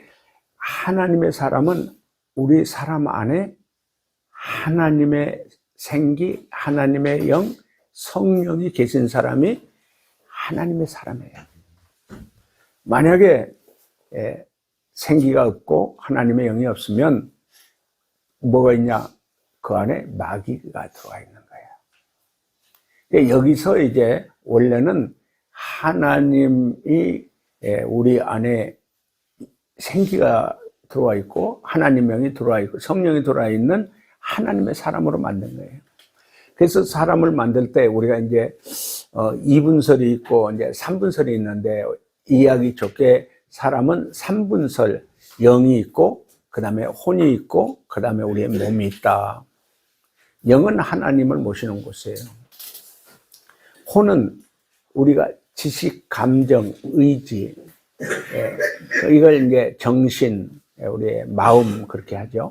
하나님의 사람은 우리 사람 안에 하나님의 생기, 하나님의 영, 성령이 계신 사람이 하나님의 사람이에요. 만약에 생기가 없고 하나님의 영이 없으면 뭐가 있냐? 그 안에 마귀가 들어와 있는 거예요. 여기서 이제 원래는 하나님이 우리 안에 생기가 들어와 있고 하나님 영이 들어와 있고 성령이 들어와 있는 하나님의 사람으로 만든 거예요. 그래서 사람을 만들 때 우리가 이제 2분설이 있고 이제 3분설이 있는데, 이해하기 좋게 사람은 3분설, 영이 있고 그 다음에 혼이 있고 그 다음에 우리의 몸이 있다. 영은 하나님을 모시는 곳이에요. 혼은 우리가 지식, 감정, 의지, 이걸 이제 정신, 우리의 마음 그렇게 하죠.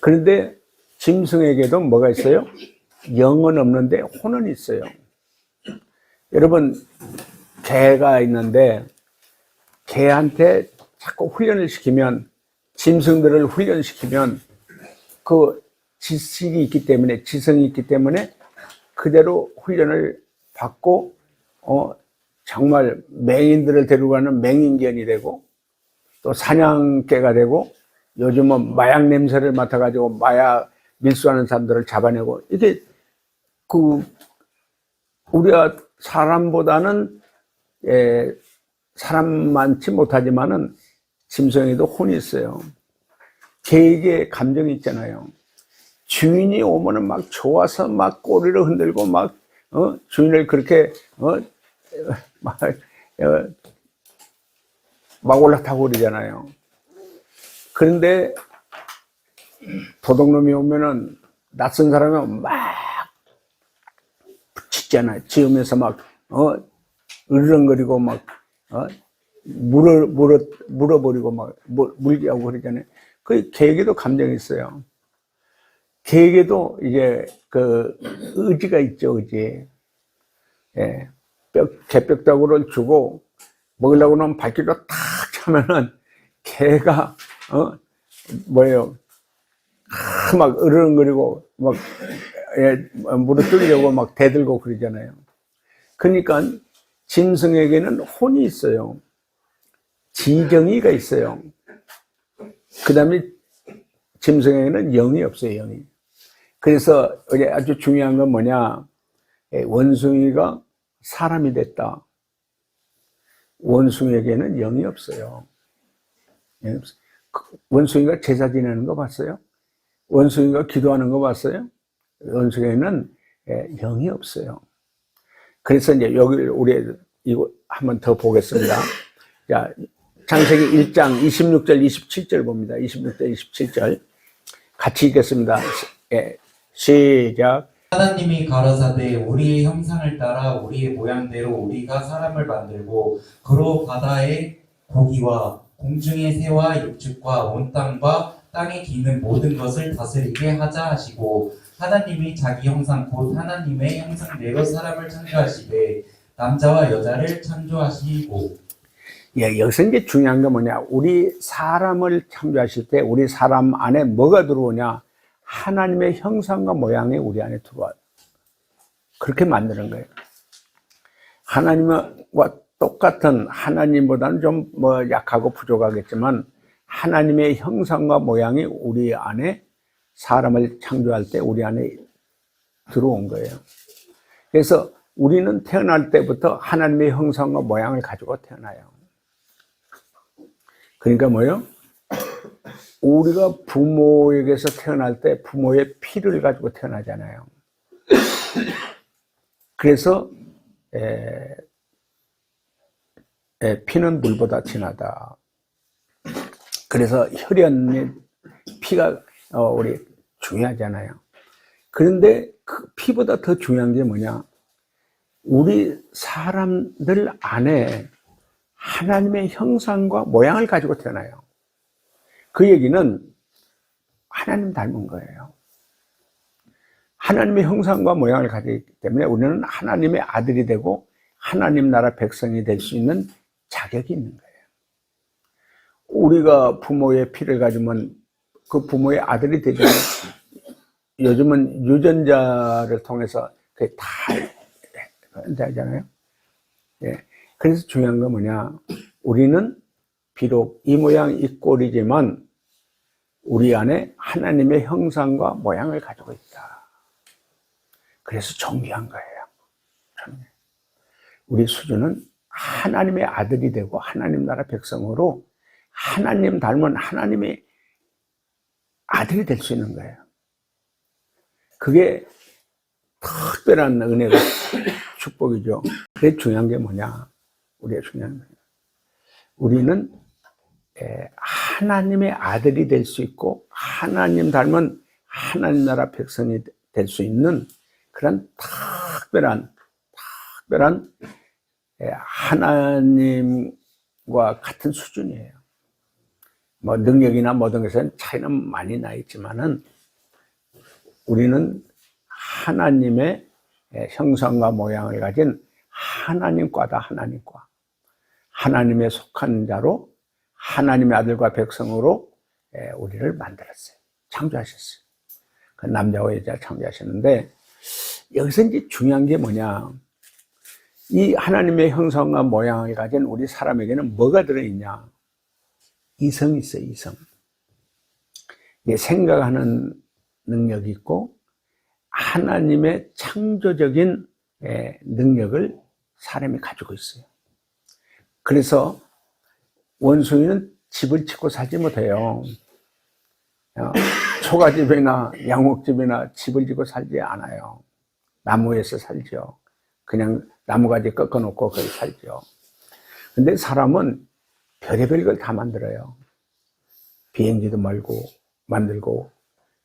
그런데 짐승에게도 뭐가 있어요? 영은 없는데 혼은 있어요. 여러분, 개가 있는데 개한테 자꾸 훈련을 시키면, 짐승들을 훈련시키면 그 지식이 있기 때문에, 지성이 있기 때문에 그대로 훈련을 받고 정말 맹인들을 데려가는 맹인견이 되고, 또 사냥개가 되고, 요즘은 마약 냄새를 맡아가지고 마약 밀수하는 사람들을 잡아내고, 이게 우리가 사람보다는 사람 많지 못하지만은 짐승에도 혼이 있어요. 개에게 감정이 있잖아요. 주인이 오면은 막 좋아서 막 꼬리를 흔들고 막 주인을 그렇게 막 올라타고 그러잖아요. 그런데 도둑놈이 오면은, 낯선 사람이 오면 막 짖잖아요. 짖으면서 막 으르렁거리고 막 물어버리고 막 물게 하고 그러잖아요. 그 개에게도 감정이 있어요. 개에게도 이제 그 의지가 있죠, 의지. 예. 개뼈다구를 주고 먹으려고 하면 발길로 탁 차면은 개가 막 으르렁거리고 막 물을 뚫려고 막 대들고 그러잖아요. 그러니까 짐승에게는 혼이 있어요. 지정의가 있어요. 그 다음에 짐승에게는 영이 없어요, 영이. 그래서 이게 아주 중요한 건 뭐냐? 원숭이가 사람이 됐다. 원숭이에게는 영이 없어요. 영이 없어요. 원숭이가 제사 지내는 거 봤어요? 원숭이가 기도하는 거 봤어요? 원숭이에는 영이 없어요. 그래서 이제 여기 우리 이거 한번 더 보겠습니다. 자, 창세기 1장 26절, 27절 봅니다. 26절, 27절. 같이 읽겠습니다. 시작. 하나님이 가라사대 우리의 형상을 따라 우리의 모양대로 우리가 사람을 만들고 그로 바다의 고기와 공중의 새와 육축과 온 땅과 땅에 기는 모든 것을 다스리게 하자 하시고 하나님이 자기 형상 곧 하나님의 형상대로 사람을 창조하시되 남자와 여자를 창조하시고. 예, 여기서 이제 중요한 게 뭐냐? 우리 사람을 창조하실 때 우리 사람 안에 뭐가 들어오냐? 하나님의 형상과 모양이 우리 안에 들어와요. 그렇게 만드는 거예요. 하나님과 똑같은, 하나님보다는 좀 뭐 약하고 부족하겠지만 하나님의 형상과 모양이 우리 안에 사람을 창조할 때 우리 안에 들어온 거예요. 그래서 우리는 태어날 때부터 하나님의 형상과 모양을 가지고 태어나요. 그러니까 뭐예요? 우리가 부모에게서 태어날 때 부모의 피를 가지고 태어나잖아요. 그래서 피는 물보다 진하다. 그래서 혈연의 피가 우리 중요하잖아요. 그런데 그 피보다 더 중요한 게 뭐냐? 우리 사람들 안에 하나님의 형상과 모양을 가지고 태어나요. 그 얘기는 하나님 닮은 거예요. 하나님의 형상과 모양을 가지기 때문에 우리는 하나님의 아들이 되고 하나님 나라 백성이 될 수 있는 자격이 있는 거예요. 우리가 부모의 피를 가지면 그 부모의 아들이 되잖아요. 요즘은 유전자를 통해서 그게 다 되잖아요. 예. 그래서 중요한 건 뭐냐? 우리는 비록 이 모양 이 꼴이지만 우리 안에 하나님의 형상과 모양을 가지고 있다. 그래서 존귀한 거예요. 우리 수준은 하나님의 아들이 되고 하나님 나라 백성으로 하나님 닮은 하나님의 아들이 될 수 있는 거예요. 그게 특별한 은혜가 축복이죠. 그게 중요한 게 뭐냐? 우리의 중요한 거예요. 우리는 하나님의 아들이 될 수 있고 하나님 닮은 하나님 나라 백성이 될 수 있는 그런 특별한 하나님과 같은 수준이에요. 뭐 능력이나 모든 것에는 차이는 많이 나 있지만은 우리는 하나님의 형상과 모양을 가진 하나님과다. 하나님과 하나님에 속한 자로 하나님의 아들과 백성으로 우리를 만들었어요. 창조하셨어요. 그 남자와 여자 창조하셨는데 여기서 이제 중요한 게 뭐냐? 이 하나님의 형상과 모양을 가진 우리 사람에게는 뭐가 들어있냐? 이성이 있어요. 이성. 이게 생각하는 능력이 있고 하나님의 창조적인 능력을 사람이 가지고 있어요. 그래서 원숭이는 집을 짓고 살지 못해요. 초가집이나 양옥집이나 집을 짓고 살지 않아요. 나무에서 살죠. 그냥 나무가지 꺾어놓고 거기 살죠. 근데 사람은 별의별 걸 다 만들어요. 비행기도 만들고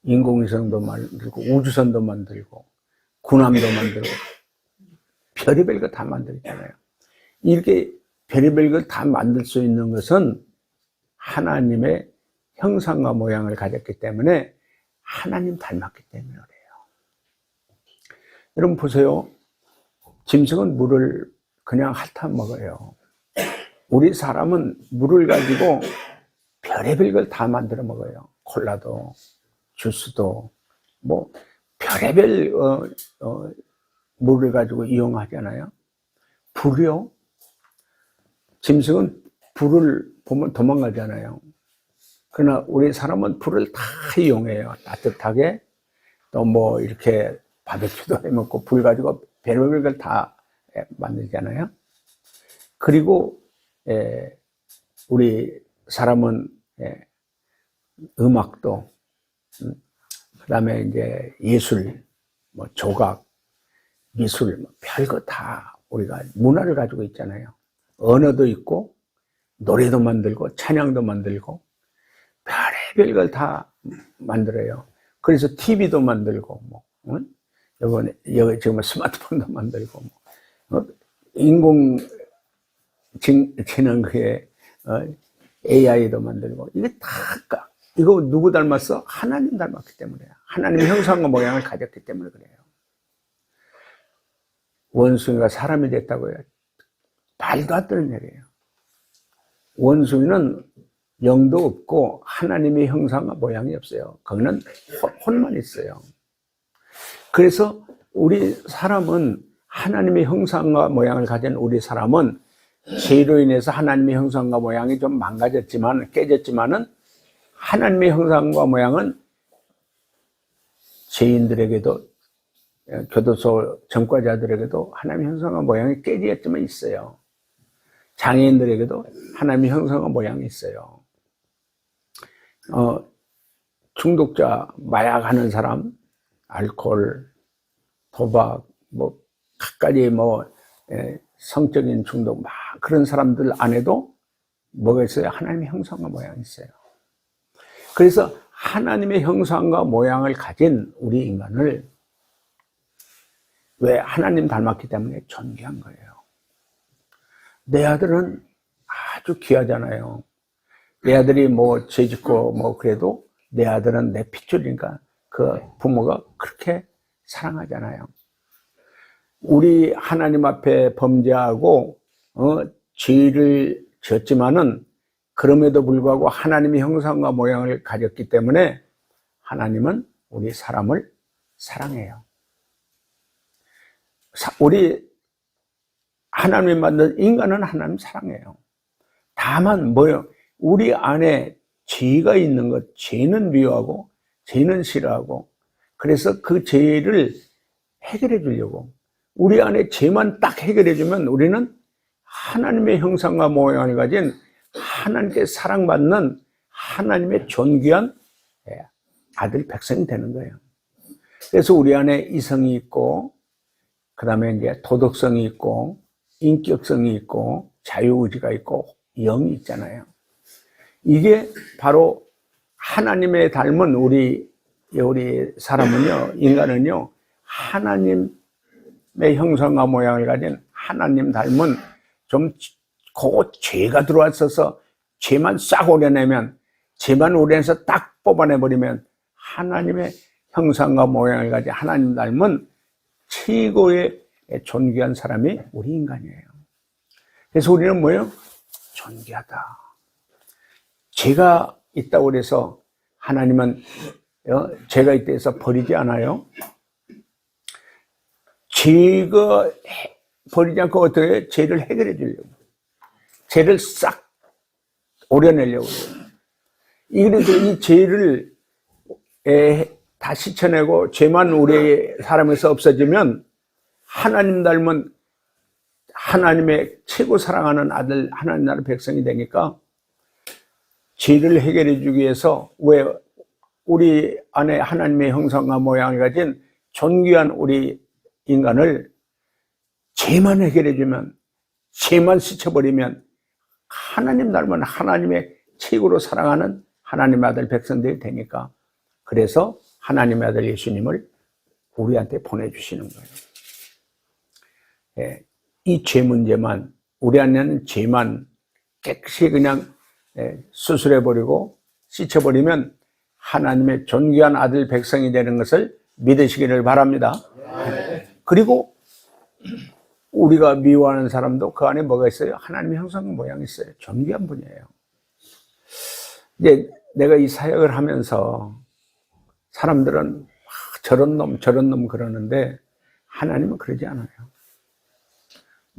인공위성도 만들고 우주선도 만들고 군함도 만들고 별의별 거 다 만들잖아요. 이렇게 별의별 걸 다 만들 수 있는 것은 하나님의 형상과 모양을 가졌기 때문에 하나님 닮았기 때문에 그래요. 여러분 보세요. 짐승은 물을 그냥 핥아 먹어요. 우리 사람은 물을 가지고 별의별 걸 다 만들어 먹어요. 콜라도 주스도 뭐 별의별 물을 가지고 이용하잖아요. 불이요. 짐승은 불을 보면 도망가잖아요. 그러나 우리 사람은 불을 다 이용해요. 따뜻하게 또 뭐 이렇게 바베큐도 해 먹고 불 가지고 별별 걸 다 만들잖아요. 그리고 우리 사람은 음악도 그다음에 이제 예술, 뭐 조각, 미술, 뭐 별거 다 우리가 문화를 가지고 있잖아요. 언어도 있고 노래도 만들고 찬양도 만들고 별의별 걸 다 만들어요. 그래서 TV도 만들고 뭐 이번에 지금 스마트폰도 만들고 뭐 인공지능 그에 AI도 만들고 이게 다 이거 누구 닮았어? 하나님 닮았기 때문에요. 하나님의 형상과 모양을 가졌기 때문에 그래요. 원숭이가 사람이 됐다고요. 말도 안 되는 얘기예요. 원숭이는 영도 없고 하나님의 형상과 모양이 없어요. 거기는 혼만 있어요. 그래서 우리 사람은 하나님의 형상과 모양을 가진 우리 사람은 죄로 인해서 하나님의 형상과 모양이 좀 망가졌지만 깨졌지만은 하나님의 형상과 모양은 죄인들에게도 교도소 전과자들에게도 하나님의 형상과 모양이 깨졌지만 있어요. 장애인들에게도 하나님의 형상과 모양이 있어요. 중독자, 마약하는 사람, 알코올, 도박, 뭐 갖가지 성적인 중독 막 그런 사람들 안에도 뭐가 있어요? 하나님의 형상과 모양이 있어요. 그래서 하나님의 형상과 모양을 가진 우리 인간을 왜 하나님 닮았기 때문에 존귀한 거예요. 내 아들은 아주 귀하잖아요. 내 아들이 뭐 죄짓고 뭐 그래도 내 아들은 내 핏줄이니까 그 부모가 그렇게 사랑하잖아요. 우리 하나님 앞에 범죄하고 죄를 지었지만은 그럼에도 불구하고 하나님의 형상과 모양을 가졌기 때문에 하나님은 우리 사람을 사랑해요. 우리 하나님이 만든 인간은 하나님 사랑해요. 다만 뭐요? 우리 안에 죄가 있는 것, 죄는 미워하고 죄는 싫어하고 그래서 그 죄를 해결해 주려고 우리 안에 죄만 딱 해결해 주면 우리는 하나님의 형상과 모양을 가진 하나님께 사랑받는 하나님의 존귀한 아들 백성이 되는 거예요. 그래서 우리 안에 이성이 있고 그 다음에 이제 도덕성이 있고 인격성이 있고 자유의지가 있고 영이 있잖아요. 이게 바로 하나님의 닮은 우리 사람은요, 인간은요, 하나님의 형상과 모양을 가진 하나님 닮은 그 죄가 들어왔어서 죄만 싹 오려내면, 죄만 오려내서 딱 뽑아내버리면 하나님의 형상과 모양을 가진 하나님 닮은 최고의 존귀한 사람이 우리 인간이에요. 그래서 우리는 뭐예요? 존귀하다. 죄가 있다고 해서 하나님은 죄가 있다고 해서 버리지 않아요. 죄가 버리지 않고 어떻게 해요? 죄를 해결해 주려고. 죄를 싹 오려내려고 해요. 그래서 이 죄를 다 씻어내고 죄만 우리 사람에서 없어지면 하나님 닮은 하나님의 최고 사랑하는 아들 하나님 나라의 백성이 되니까 죄를 해결해 주기 위해서 왜 우리 안에 하나님의 형상과 모양을 가진 존귀한 우리 인간을 죄만 해결해 주면 죄만 씻어버리면 하나님 닮은 하나님의 최고로 사랑하는 하나님의 아들 백성들이 되니까 그래서 하나님의 아들 예수님을 우리한테 보내주시는 거예요. 이 죄 문제만 우리 안에는 죄만 깨끗이 그냥 수술해버리고 씻어버리면 하나님의 존귀한 아들 백성이 되는 것을 믿으시기를 바랍니다. 그리고 우리가 미워하는 사람도 그 안에 뭐가 있어요? 하나님의 형상과 모양이 있어요. 존귀한 분이에요. 이제 내가 이 사역을 하면서 사람들은 저런 놈 그러는데 하나님은 그러지 않아요.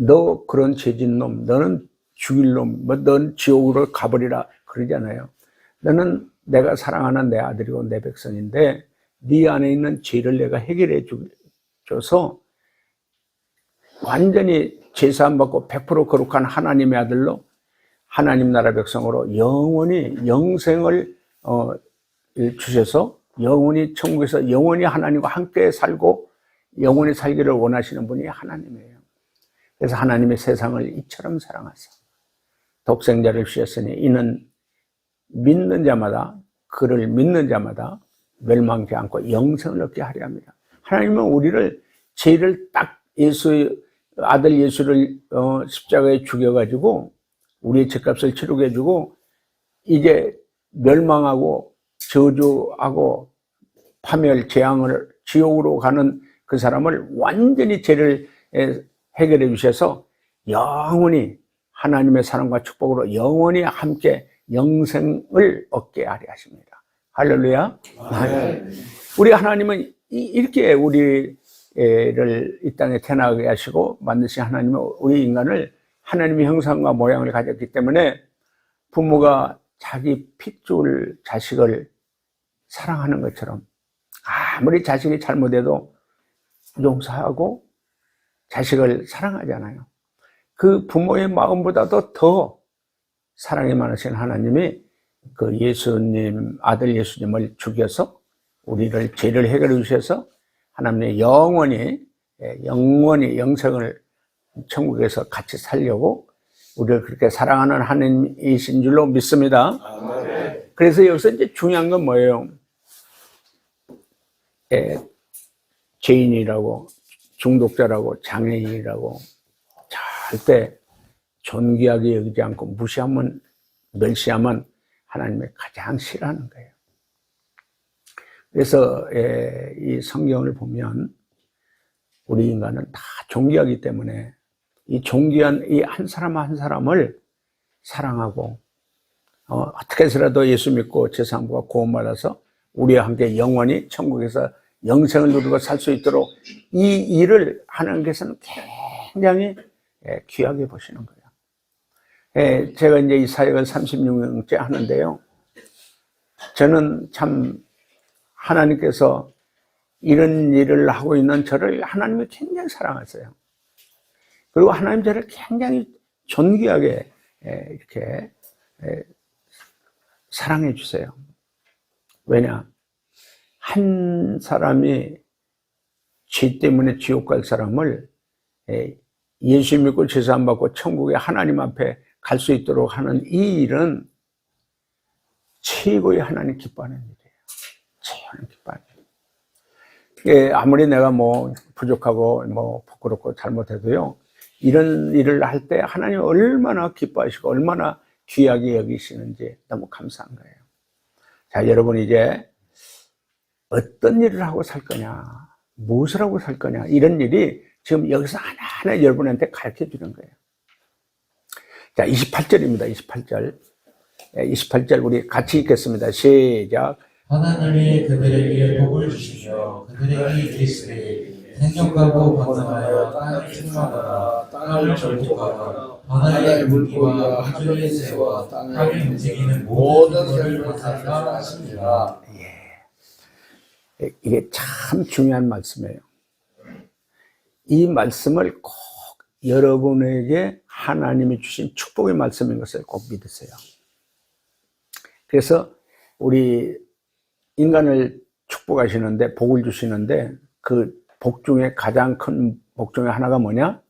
너 그런 죄진 놈, 너는 죽일 놈, 뭐 넌 지옥으로 가버리라 그러잖아요. 너는 내가 사랑하는 내 아들이고 내 백성인데 네 안에 있는 죄를 내가 해결해 줘서 완전히 제사함 받고 100% 거룩한 하나님의 아들로 하나님 나라 백성으로 영원히 영생을 주셔서 영원히 천국에서 영원히 하나님과 함께 살고 영원히 살기를 원하시는 분이 하나님이에요. 그래서 하나님의 세상을 이처럼 사랑하사 독생자를 주셨으니 이는 믿는 자마다 그를 믿는 자마다 멸망치 않고 영생을 얻게 하려 합니다. 하나님은 우리를 죄를 딱 아들 예수를 십자가에 죽여가지고 우리의 죄값을 치르게 해주고 이제 멸망하고 저주하고 파멸, 재앙을 지옥으로 가는 그 사람을 완전히 죄를 해결해 주셔서 영원히 하나님의 사랑과 축복으로 영원히 함께 영생을 얻게 하려 하십니다. 할렐루야. 우리 하나님은 이렇게 우리를 이 땅에 태어나게 하시고 만드신 하나님은 우리 인간을 하나님의 형상과 모양을 가졌기 때문에 부모가 자기 핏줄 자식을 사랑하는 것처럼 아무리 자식이 잘못해도 용서하고 자식을 사랑하잖아요. 그 부모의 마음보다도 더 사랑이 많으신 하나님이 그 예수님, 아들 예수님을 죽여서 우리를 죄를 해결해 주셔서 하나님의 영원히 영생을 천국에서 같이 살려고 우리를 그렇게 사랑하는 하나님이신 줄로 믿습니다. 그래서 여기서 이제 중요한 건 뭐예요? 죄인이라고, 중독자라고, 장애인이라고 절대 존귀하게 여기지 않고 무시하면, 멸시하면 하나님이 가장 싫어하는 거예요. 그래서 이 성경을 보면 우리 인간은 다 존귀하기 때문에 이 존귀한 이 한 사람 한 사람을 사랑하고 어떻게 해서라도 예수 믿고 제사함과 구원받아서 우리와 함께 영원히 천국에서 영생을 누리고 살 수 있도록 이 일을 하나님께서는 굉장히 귀하게 보시는 거예요. 제가 이제 이 사역을 36년째 하는데요. 저는 참 하나님께서 이런 일을 하고 있는 저를 하나님이 굉장히 사랑하세요. 그리고 하나님 저를 굉장히 존귀하게 이렇게 사랑해 주세요. 왜냐? 한 사람이 죄 때문에 지옥 갈 사람을 예수 믿고 제사 안 받고 천국에 하나님 앞에 갈 수 있도록 하는 이 일은 최고의 하나님 기뻐하는 일이에요. 최고의 기뻐하는 일. 아무리 내가 뭐 부족하고 뭐 부끄럽고 잘못해도요, 이런 일을 할 때 하나님 얼마나 기뻐하시고 얼마나 귀하게 여기시는지 너무 감사한 거예요. 자, 여러분 이제 어떤 일을 하고 살 거냐, 무엇을 하고 살 거냐, 이런 일이 지금 여기서 하나하나 여러분한테 가르쳐 주는 거예요. 자, 28절입니다. 28절. 28절 우리 같이 읽겠습니다. 시작. 하나님이 그들에게 복을 주시며 그들에게 이르시되 생명하고 번성하여 땅을 충만하라. 땅을 정복하라. 바다의 물고기와 하늘의 새와 땅에 움직이는 모든 생물을 살라 하십니다. 이게 참 중요한 말씀이에요. 이 말씀을 꼭 여러분에게 하나님이 주신 축복의 말씀인 것을 꼭 믿으세요. 그래서 우리 인간을 축복하시는데, 복을 주시는데 그 복 중에 가장 큰 복 중에 하나가 뭐냐?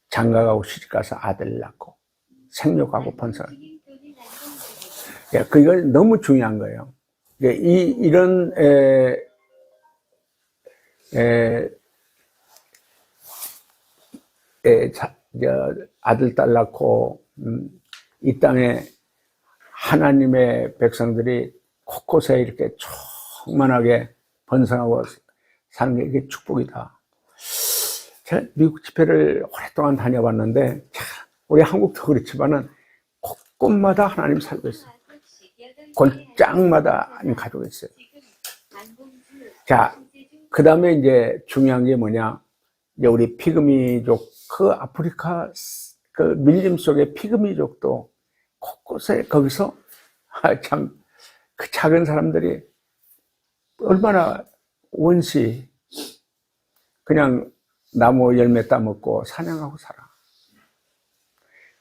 장가가고 시집가서 아들 낳고 생육하고 번성하고. 그건 너무 중요한 거예요. 이런 아들 딸 낳고 이 땅에 하나님의 백성들이 곳곳에 이렇게 충만하게 번성하고 사는 게 이게 축복이다. 제가 미국 집회를 오랫동안 다녀봤는데 우리 한국도 그렇지만은 곳곳마다 하나님 살고 있어요. 골장마다 가지고 있어요. 자, 그 다음에 이제 중요한 게 뭐냐? 이제 우리 피그미족 그 아프리카 그 밀림 속에 피그미족도 곳곳에 거기서 참 그 작은 사람들이 얼마나 원시 그냥 나무 열매 따먹고 사냥하고 살아.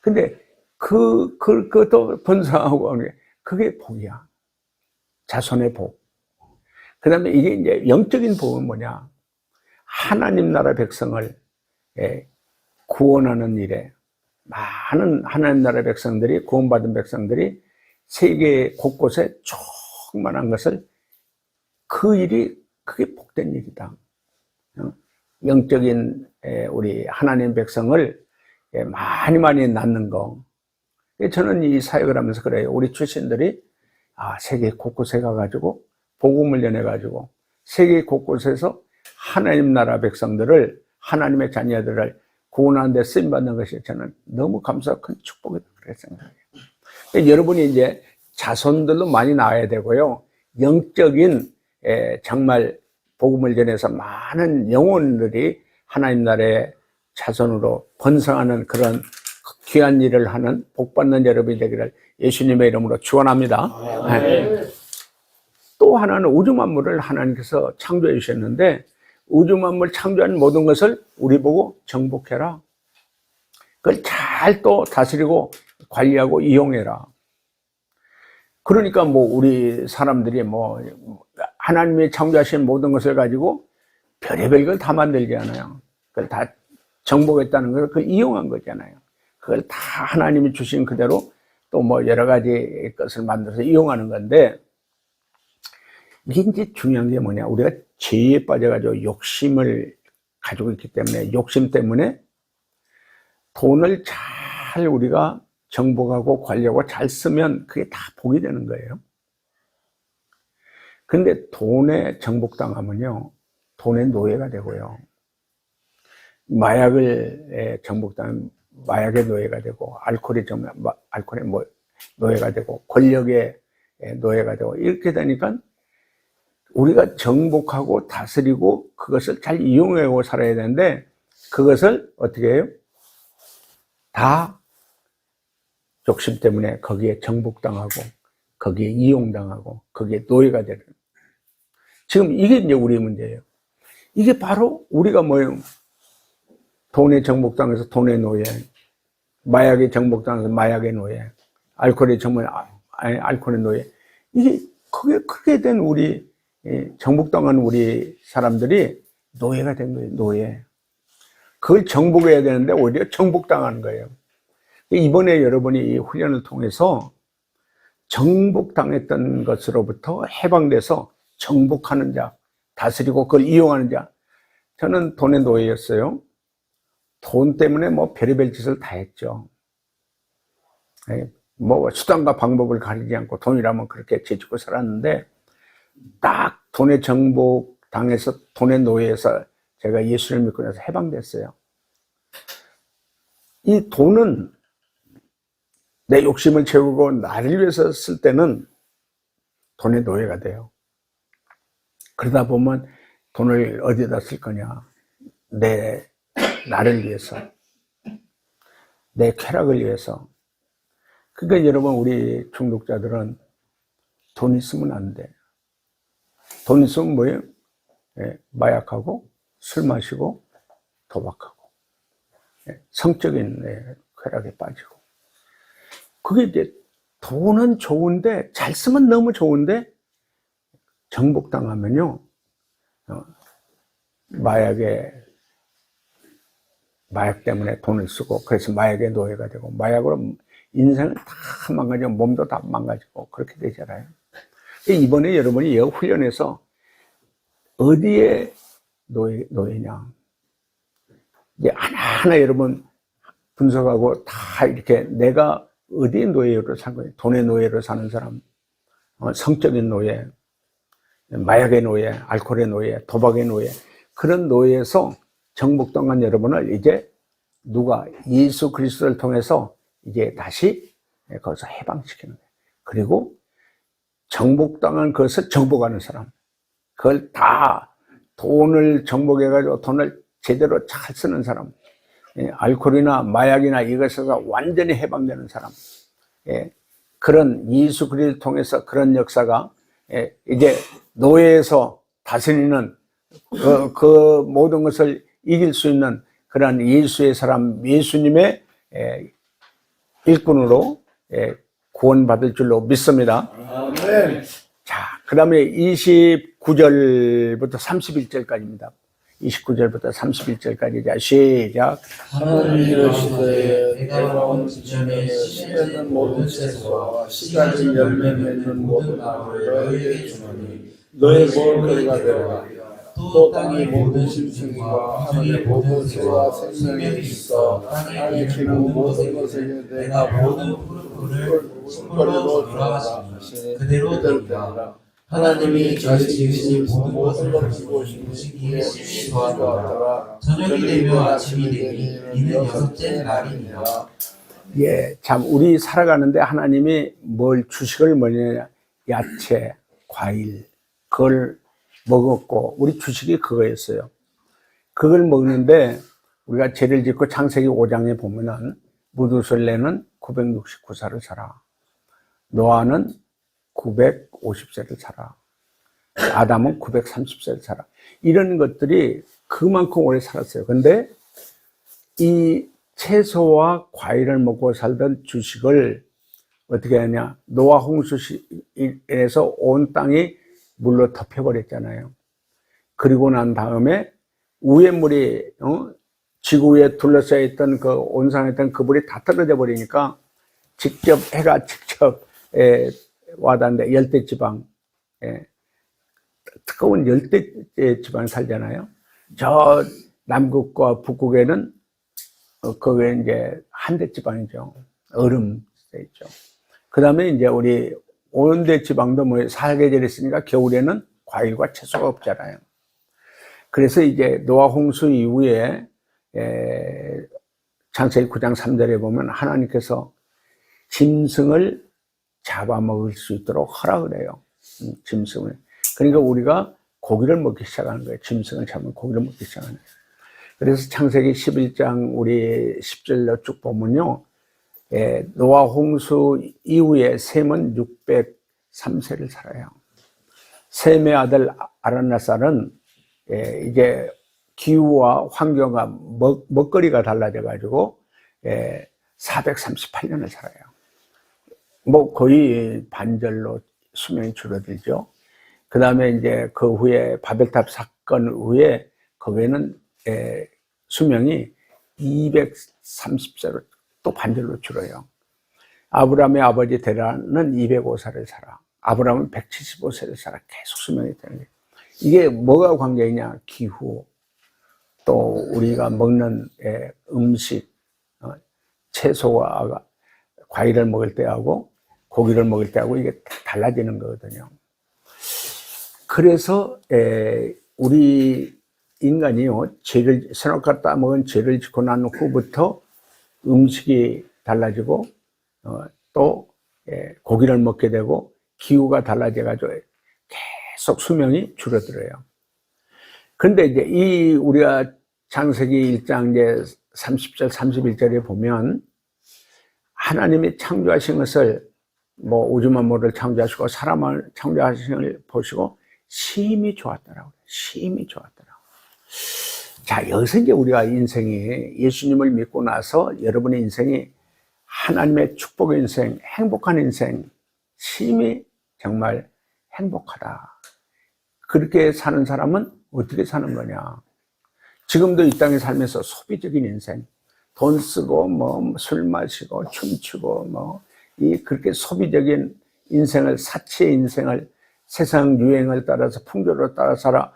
근데 그것도 번성하고 그게 복이야. 자손의 복. 그 다음에 이게 이제 영적인 복은 뭐냐? 하나님 나라 백성을 구원하는 일에 많은 하나님 나라 백성들이, 구원받은 백성들이 세계 곳곳에 충만한 것을 그 일이 그게 복된 일이다. 영적인 우리 하나님 백성을 많이 낳는 거. 저는 이 사역을 하면서 그래요. 우리 출신들이 세계 곳곳에 가가지고 복음을 전해가지고 세계 곳곳에서 하나님 나라 백성들을, 하나님의 자녀들을 구원하는 데 쓰임받는 것이 저는 너무 감사하고 큰 축복이다 그렇게 생각해요. 여러분이 이제 자손들도 많이 낳아야 되고요. 영적인 정말 복음을 전해서 많은 영혼들이 하나님 나라의 자손으로 번성하는 그런 귀한 일을 하는 복받는 여러분이 되기를 예수님의 이름으로 축원합니다. 네. 또 하나는 우주 만물을 하나님께서 창조해 주셨는데 우주 만물 창조한 모든 것을 우리 보고 정복해라. 그걸 잘 또 다스리고 관리하고 이용해라. 그러니까 우리 사람들이 하나님이 창조하신 모든 것을 가지고 별의별 걸 다 만들지 않아요. 그걸 다 정복했다는 걸 그걸 이용한 거잖아요. 그걸 다 하나님이 주신 그대로 또 여러 가지 것을 만들어서 이용하는 건데, 이게 이제 중요한 게 뭐냐. 우리가 죄에 빠져가지고 욕심을 가지고 있기 때문에, 욕심 때문에 돈을 잘 우리가 정복하고 관리하고 잘 쓰면 그게 다 복이 되는 거예요. 근데 돈에 정복당하면요, 돈의 노예가 되고요. 마약을 정복당하면 마약의 노예가 되고, 알코올의 노예가 되고, 권력의 노예가 되고, 이렇게 되니까 우리가 정복하고 다스리고 그것을 잘 이용하고 살아야 되는데, 그것을 어떻게 해요? 다 욕심 때문에 거기에 정복당하고, 거기에 이용당하고, 거기에 노예가 되는. 지금 이게 이제 우리의 문제예요. 이게 바로 우리가 뭐예요? 돈에 정복당해서 돈의 노예, 마약에 정복당해서 마약의 노예, 알코올에 알코올의 노예. 이게 크게 된 우리, 정복당한 우리 사람들이 노예가 된 거예요, 노예. 그걸 정복해야 되는데 오히려 정복당하는 거예요. 이번에 여러분이 이 훈련을 통해서 정복당했던 것으로부터 해방돼서 정복하는 자, 다스리고 그걸 이용하는 자. 저는 돈의 노예였어요. 돈 때문에 별의별 짓을 다 했죠. 수단과 방법을 가리지 않고 돈이라면 그렇게 지지고 살았는데, 딱 돈에 정복당해서 돈의 노예에서 제가 예수를 믿고 나서 해방됐어요. 이 돈은 내 욕심을 채우고 나를 위해서 쓸 때는 돈의 노예가 돼요. 그러다 보면 돈을 어디다 쓸 거냐? 나를 위해서, 내 쾌락을 위해서. 그러니까 여러분, 우리 중독자들은 돈 있으면 안 돼. 돈 있으면 뭐예요? 마약하고 술 마시고 도박하고 성적인 쾌락에 빠지고. 그게 이제 돈은 좋은데, 잘 쓰면 너무 좋은데 정복당하면요, 마약 때문에 돈을 쓰고, 그래서 마약의 노예가 되고, 마약으로 인생을 다 망가지고, 몸도 다 망가지고, 그렇게 되잖아요. 이번에 여러분이 이 훈련에서 어디에 노예냐. 이제 하나하나 여러분 분석하고 다 이렇게 내가 어디에 노예로 산 거예요? 돈의 노예로 사는 사람, 성적인 노예, 마약의 노예, 알코올의 노예, 도박의 노예, 그런 노예에서 정복당한 여러분을 이제 누가 예수 그리스도를 통해서 이제 다시 거기서 해방시키는 거예요. 그리고 정복당한 것을 정복하는 사람, 그걸 다 돈을 정복해가지고 돈을 제대로 잘 쓰는 사람, 알코올이나 마약이나 이것에서 완전히 해방되는 사람. 그런 예수 그리스도를 통해서 그런 역사가 이제 노예에서 다스리는 그 모든 것을 이길 수 있는 그런 예수의 사람, 예수님의 일꾼으로 구원받을 줄로 믿습니다. 아멘. 자, 그 다음에 29절부터 31절까지입니다. 29절부터 31절까지. 자, 시작. 하나님이 이르시되 내가 온 지면에 씨 맺는 모든 채소와 씨 가진 열매 맺는 모든 나무를 너희에게 주노니 너희 먹을거리가 되라. 또 땅의 모든 짐승과 하늘의 모든 새와 생명이 있어 땅에 기는 모든 것에게 내가 모든 푸른 식물로 주라 하시니 그대로 되리라. 하나님이 잘 지으신 모든 것을 보시기에 심히 좋았더라. 저녁이 되며 아침이 되니 이는 여섯째 날이니라. 참, 우리 살아가는데 하나님이 주식을 뭐냐, 야채, 과일, 그걸 먹었고, 우리 주식이 그거였어요. 그걸 먹는데, 우리가 죄를 짓고 창세기 5장에 보면은, 무두슬레는 969살을 살아. 노아는 950세를 살아. 아담은 930세를 살아. 이런 것들이 그만큼 오래 살았어요. 근데 이 채소와 과일을 먹고 살던 주식을 어떻게 하냐. 노아 홍수에서 온 땅이 물로 덮여버렸잖아요. 그리고 난 다음에 위에 물이, 지구 위에 둘러싸여 있던 그 온상했던 그 물이 다 떨어져 버리니까 해가 직접 와닿는데 열대지방, 뜨거운 열대지방 살잖아요. 저 남극과 북극에는 그게 이제 한대지방이죠. 얼음 있죠. 그 다음에 이제 우리 온대지방도 뭐 사계절이 있으니까 겨울에는 과일과 채소가 없잖아요. 그래서 이제 노아 홍수 이후에 창세기 9장 3절에 보면 하나님께서 짐승을 잡아먹을 수 있도록 허락을 해요. 짐승을. 그러니까 우리가 고기를 먹기 시작하는 거예요. 짐승을 잡으면 고기를 먹기 시작하는 거예요. 그래서 창세기 11장 우리 10절로 쭉 보면요. 노아 홍수 이후에 셈은 603세를 살아요. 셈의 아들 아라나살은 이제 기후와 환경과 먹거리가 달라져가지고 438년을 살아요. 뭐 거의 반절로 수명이 줄어들죠. 그 다음에 이제 그 후에 바벨탑 사건 후에 거기에는 수명이 230세로 또 반절로 줄어요. 아브라함의 아버지 데라는 205세를 살아. 아브라함은 175세를 살아. 계속 수명이 되는 거예요. 이게 뭐가 관계이냐? 기후, 또 우리가 먹는 음식, 채소와 과일을 먹을 때하고 고기를 먹을 때하고 이게 달라지는 거거든요. 그래서 우리 인간이요, 선악과 따먹은 죄를 짓고 난 후부터 음식이 달라지고 또 고기를 먹게 되고 기후가 달라져가지고 계속 수명이 줄어들어요. 그런데 이제 우리가 창세기 1장 이제 30절, 31절에 보면 하나님이 창조하신 것을 우주 만물을 창조하시고 사람을 창조하신 것을 보시고 심히 좋았더라고요. 심히 좋았더라고요. 자, 여기서 이제 우리가 인생이 예수님을 믿고 나서 여러분의 인생이 하나님의 축복의 인생, 행복한 인생, 심히 정말 행복하다. 그렇게 사는 사람은 어떻게 사는 거냐? 지금도 이 땅에 살면서 소비적인 인생, 돈 쓰고 술 마시고 춤추고 그렇게 소비적인 인생을, 사치의 인생을, 세상 유행을 따라서 풍조를 따라 살아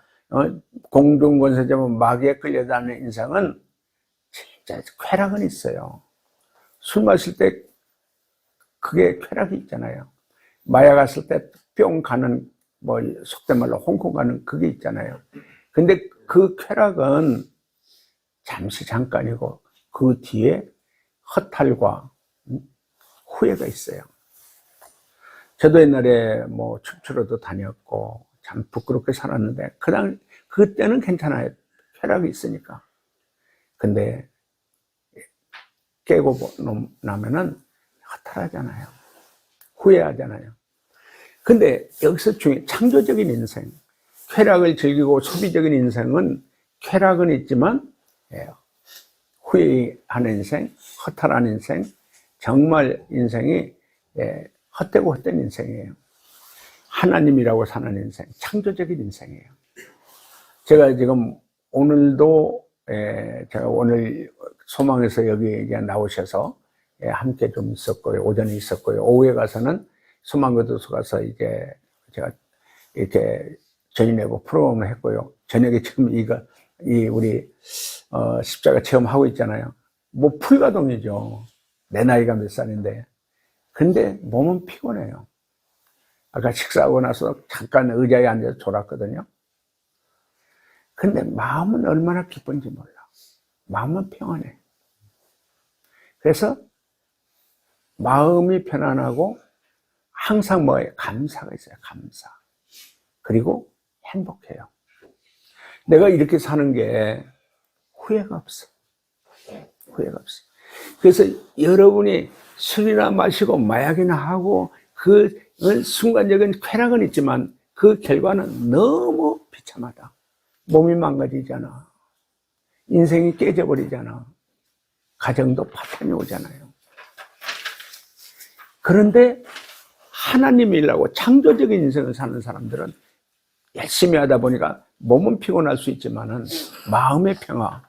공동권세자면 마귀에 끌려다니는 인생은 진짜 쾌락은 있어요. 술 마실 때 그게 쾌락이 있잖아요. 마약 갔을 때 뿅 가는 속된 말로 홍콩 가는 그게 있잖아요. 근데 그 쾌락은 잠시 잠깐이고 그 뒤에 허탈과 후회가 있어요. 저도 옛날에 춤추러도 다녔고 참 부끄럽게 살았는데 그때는 괜찮아요. 쾌락이 있으니까. 근데 깨고 나면은 허탈하잖아요. 후회하잖아요. 근데 여기서 창조적인 인생, 쾌락을 즐기고 소비적인 인생은 쾌락은 있지만 후회하는 인생, 허탈한 인생, 정말 인생이 헛되고 헛된 인생이에요. 하나님이라고 사는 인생, 창조적인 인생이에요. 제가 지금 오늘도 제가 오늘 소망에서 여기 나오셔서 함께 좀 있었고요. 오전에 있었고요. 오후에 가서는 소망교도소 가서 이제 제가 이렇게 전인회고 프로그램을 했고요. 저녁에 지금 우리 십자가 체험하고 있잖아요. 뭐 풀가동이죠. 내 나이가 몇 살인데. 근데 몸은 피곤해요. 아까 식사하고 나서 잠깐 의자에 앉아서 졸았거든요. 근데 마음은 얼마나 기쁜지 몰라. 마음은 평안해. 그래서 마음이 편안하고 항상 뭐에 감사가 있어요. 감사. 그리고 행복해요. 내가 이렇게 사는 게 후회가 없어. 후회가 없어. 그래서 여러분이 술이나 마시고 마약이나 하고 그 순간적인 쾌락은 있지만 그 결과는 너무 비참하다. 몸이 망가지잖아. 인생이 깨져버리잖아. 가정도 파탄이 오잖아요. 그런데 하나님이 일하고 창조적인 인생을 사는 사람들은 열심히 하다 보니까 몸은 피곤할 수 있지만은 마음의 평화,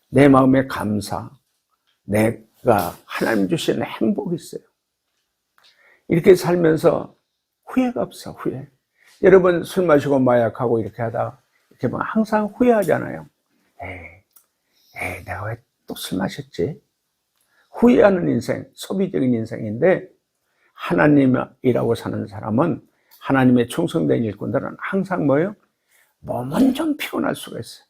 내 마음의 감사, 내가 하나님 주시는 행복이 있어요. 이렇게 살면서 후회가 없어, 후회. 여러분 술 마시고 마약하고 이렇게 하다 이렇게 보면 항상 후회하잖아요. 에이, 내가 왜 또 술 마셨지? 후회하는 인생, 소비적인 인생인데 하나님이라고 사는 사람은 하나님의 충성된 일꾼들은 항상 뭐예요? 몸은 좀 피곤할 수가 있어.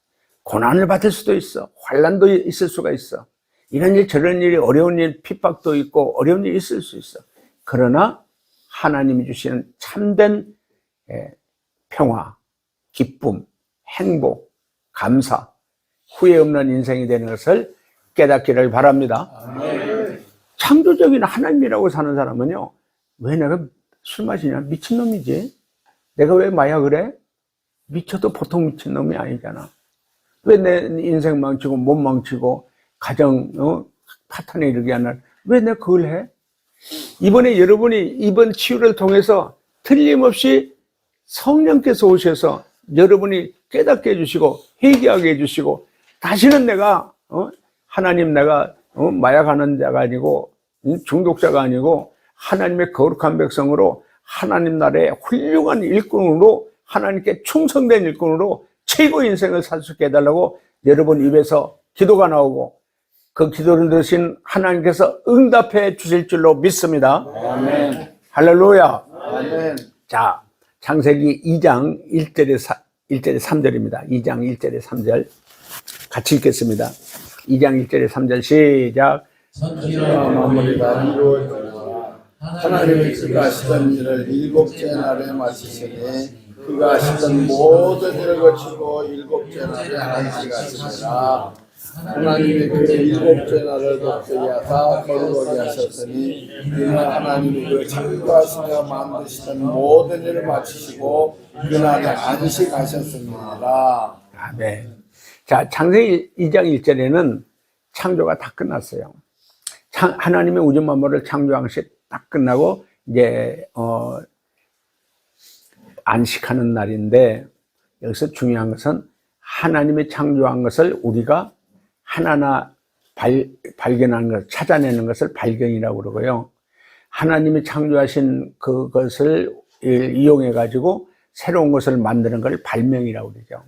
고난을 받을 수도 있어. 환난도 있을 수가 있어. 이런 일 저런 일이 어려운 일 핍박도 있고 어려운 일이 있을 수 있어. 그러나 하나님이 주시는 참된 평화, 기쁨, 행복, 감사, 후회 없는 인생이 되는 것을 깨닫기를 바랍니다. 아멘. 창조적인 하나님이라고 사는 사람은요, 왜 내가 술 마시냐? 미친놈이지. 내가 왜 마약을 해? 미쳐도 보통 미친놈이 아니잖아. 왜 내 인생 망치고 몸 망치고 가정 파탄에 이르게 하는, 왜 내가 그걸 해? 이번에 여러분이 이번 치유를 통해서 틀림없이 성령께서 오셔서 여러분이 깨닫게 해주시고 회개하게 해주시고 다시는 내가 하나님 내가 마약하는 자가 아니고 중독자가 아니고 하나님의 거룩한 백성으로 하나님 나라의 훌륭한 일꾼으로 하나님께 충성된 일꾼으로 최고의 인생을 살 수 있게 해달라고 여러분 입에서 기도가 나오고 그 기도를 들으신 하나님께서 응답해 주실 줄로 믿습니다. 아멘. 할렐루야. 아멘. 자, 창세기 2장 1절에 3절입니다. 2장 1절에 3절 같이 읽겠습니다. 2장 1절에 3절 시작. 선지와 마무리가 이루어지니라. 하나님이 그가 하시던 일을 일곱째 날에 마치시니 그가 하시던 모든 일을 거치고 일곱째 날에 안식하시니라. 하나님이 그 일곱째 날을 극적히 하사 거룩하게 하셨으니 이는 하나님이 그 창조하시며 만드시던 모든 일을 마치시고 그날에 안식하셨습니다. 아멘. 자, 창세기 2장 1절에는 창조가 다 끝났어요. 하나님의 우주 만물을 창조한 것이 딱 끝나고 이제 안식하는 날인데 여기서 중요한 것은 하나님이 창조한 것을 우리가 하나하나 발견하는 것, 찾아내는 것을 발견이라고 그러고요. 하나님이 창조하신 그것을 이용해 가지고 새로운 것을 만드는 걸 발명이라고 그러죠.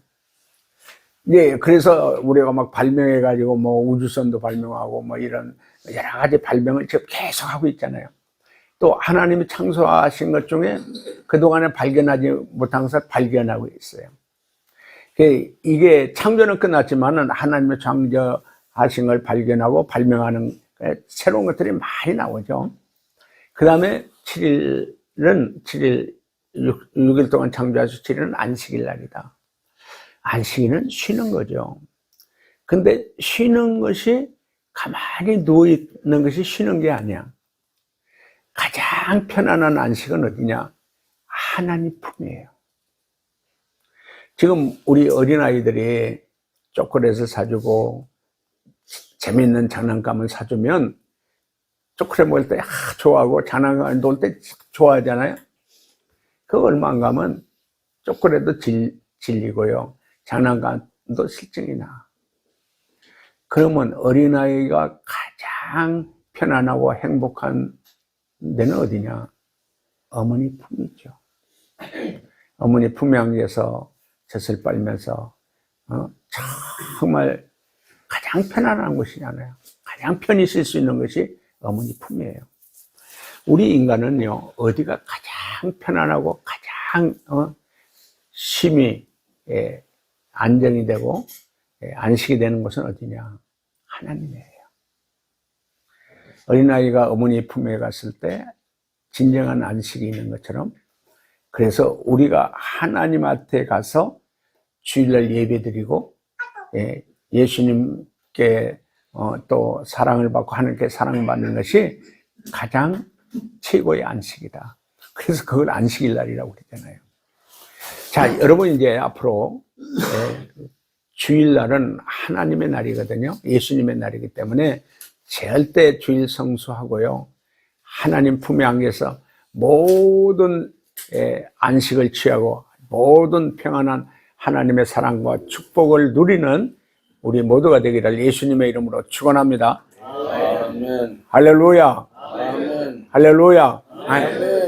예, 그래서 우리가 막 발명해 가지고 뭐 우주선도 발명하고 뭐 이런 여러 가지 발명을 지금 계속 하고 있잖아요. 또 하나님이 창조하신 것 중에 그동안에 발견하지 못한 것을 발견하고 있어요. 이게 창조는 끝났지만은 하나님의 창조하신 걸 발견하고 발명하는 새로운 것들이 많이 나오죠. 그 다음에 6일 동안 창조하신 7일은 안식일 날이다. 안식일은 쉬는 거죠. 근데 쉬는 것이 가만히 누워 있는 것이 쉬는 게 아니야. 가장 편안한 안식은 어디냐? 하나님 품이에요. 지금 우리 어린아이들이 초콜릿을 사주고 재미있는 장난감을 사주면 초콜릿 먹을 때 좋아하고 장난감 놀 때 좋아하잖아요. 그 얼마 안 가면 초콜릿도 질리고요. 장난감도 실증이 나. 그러면 어린아이가 가장 편안하고 행복한 데는 어디냐? 어머니 품이죠. 어머니 품에 안겨서 젖을 빨면서 정말 가장 편안한 곳이잖아요. 가장 편히 쉴 수 있는 것이 어머니 품이에요. 우리 인간은요, 어디가 가장 편안하고 가장 심히 안정이 되고 안식이 되는 곳은 어디냐? 하나님이에요. 어린아이가 어머니 품에 갔을 때 진정한 안식이 있는 것처럼, 그래서 우리가 하나님한테 가서 주일날 예배드리고 예수님께 또 사랑을 받고 하나님께 사랑받는 것이 가장 최고의 안식이다. 그래서 그걸 안식일 날이라고 그랬잖아요. 자, 여러분 이제 앞으로 주일날은 하나님의 날이거든요. 예수님의 날이기 때문에 절대 주일 성수하고요. 하나님 품에 안겨서 모든 안식을 취하고 모든 평안한 하나님의 사랑과 축복을 누리는 우리 모두가 되기를 예수님의 이름으로 축원합니다. 아멘. 할렐루야. 아멘. 할렐루야. 아멘.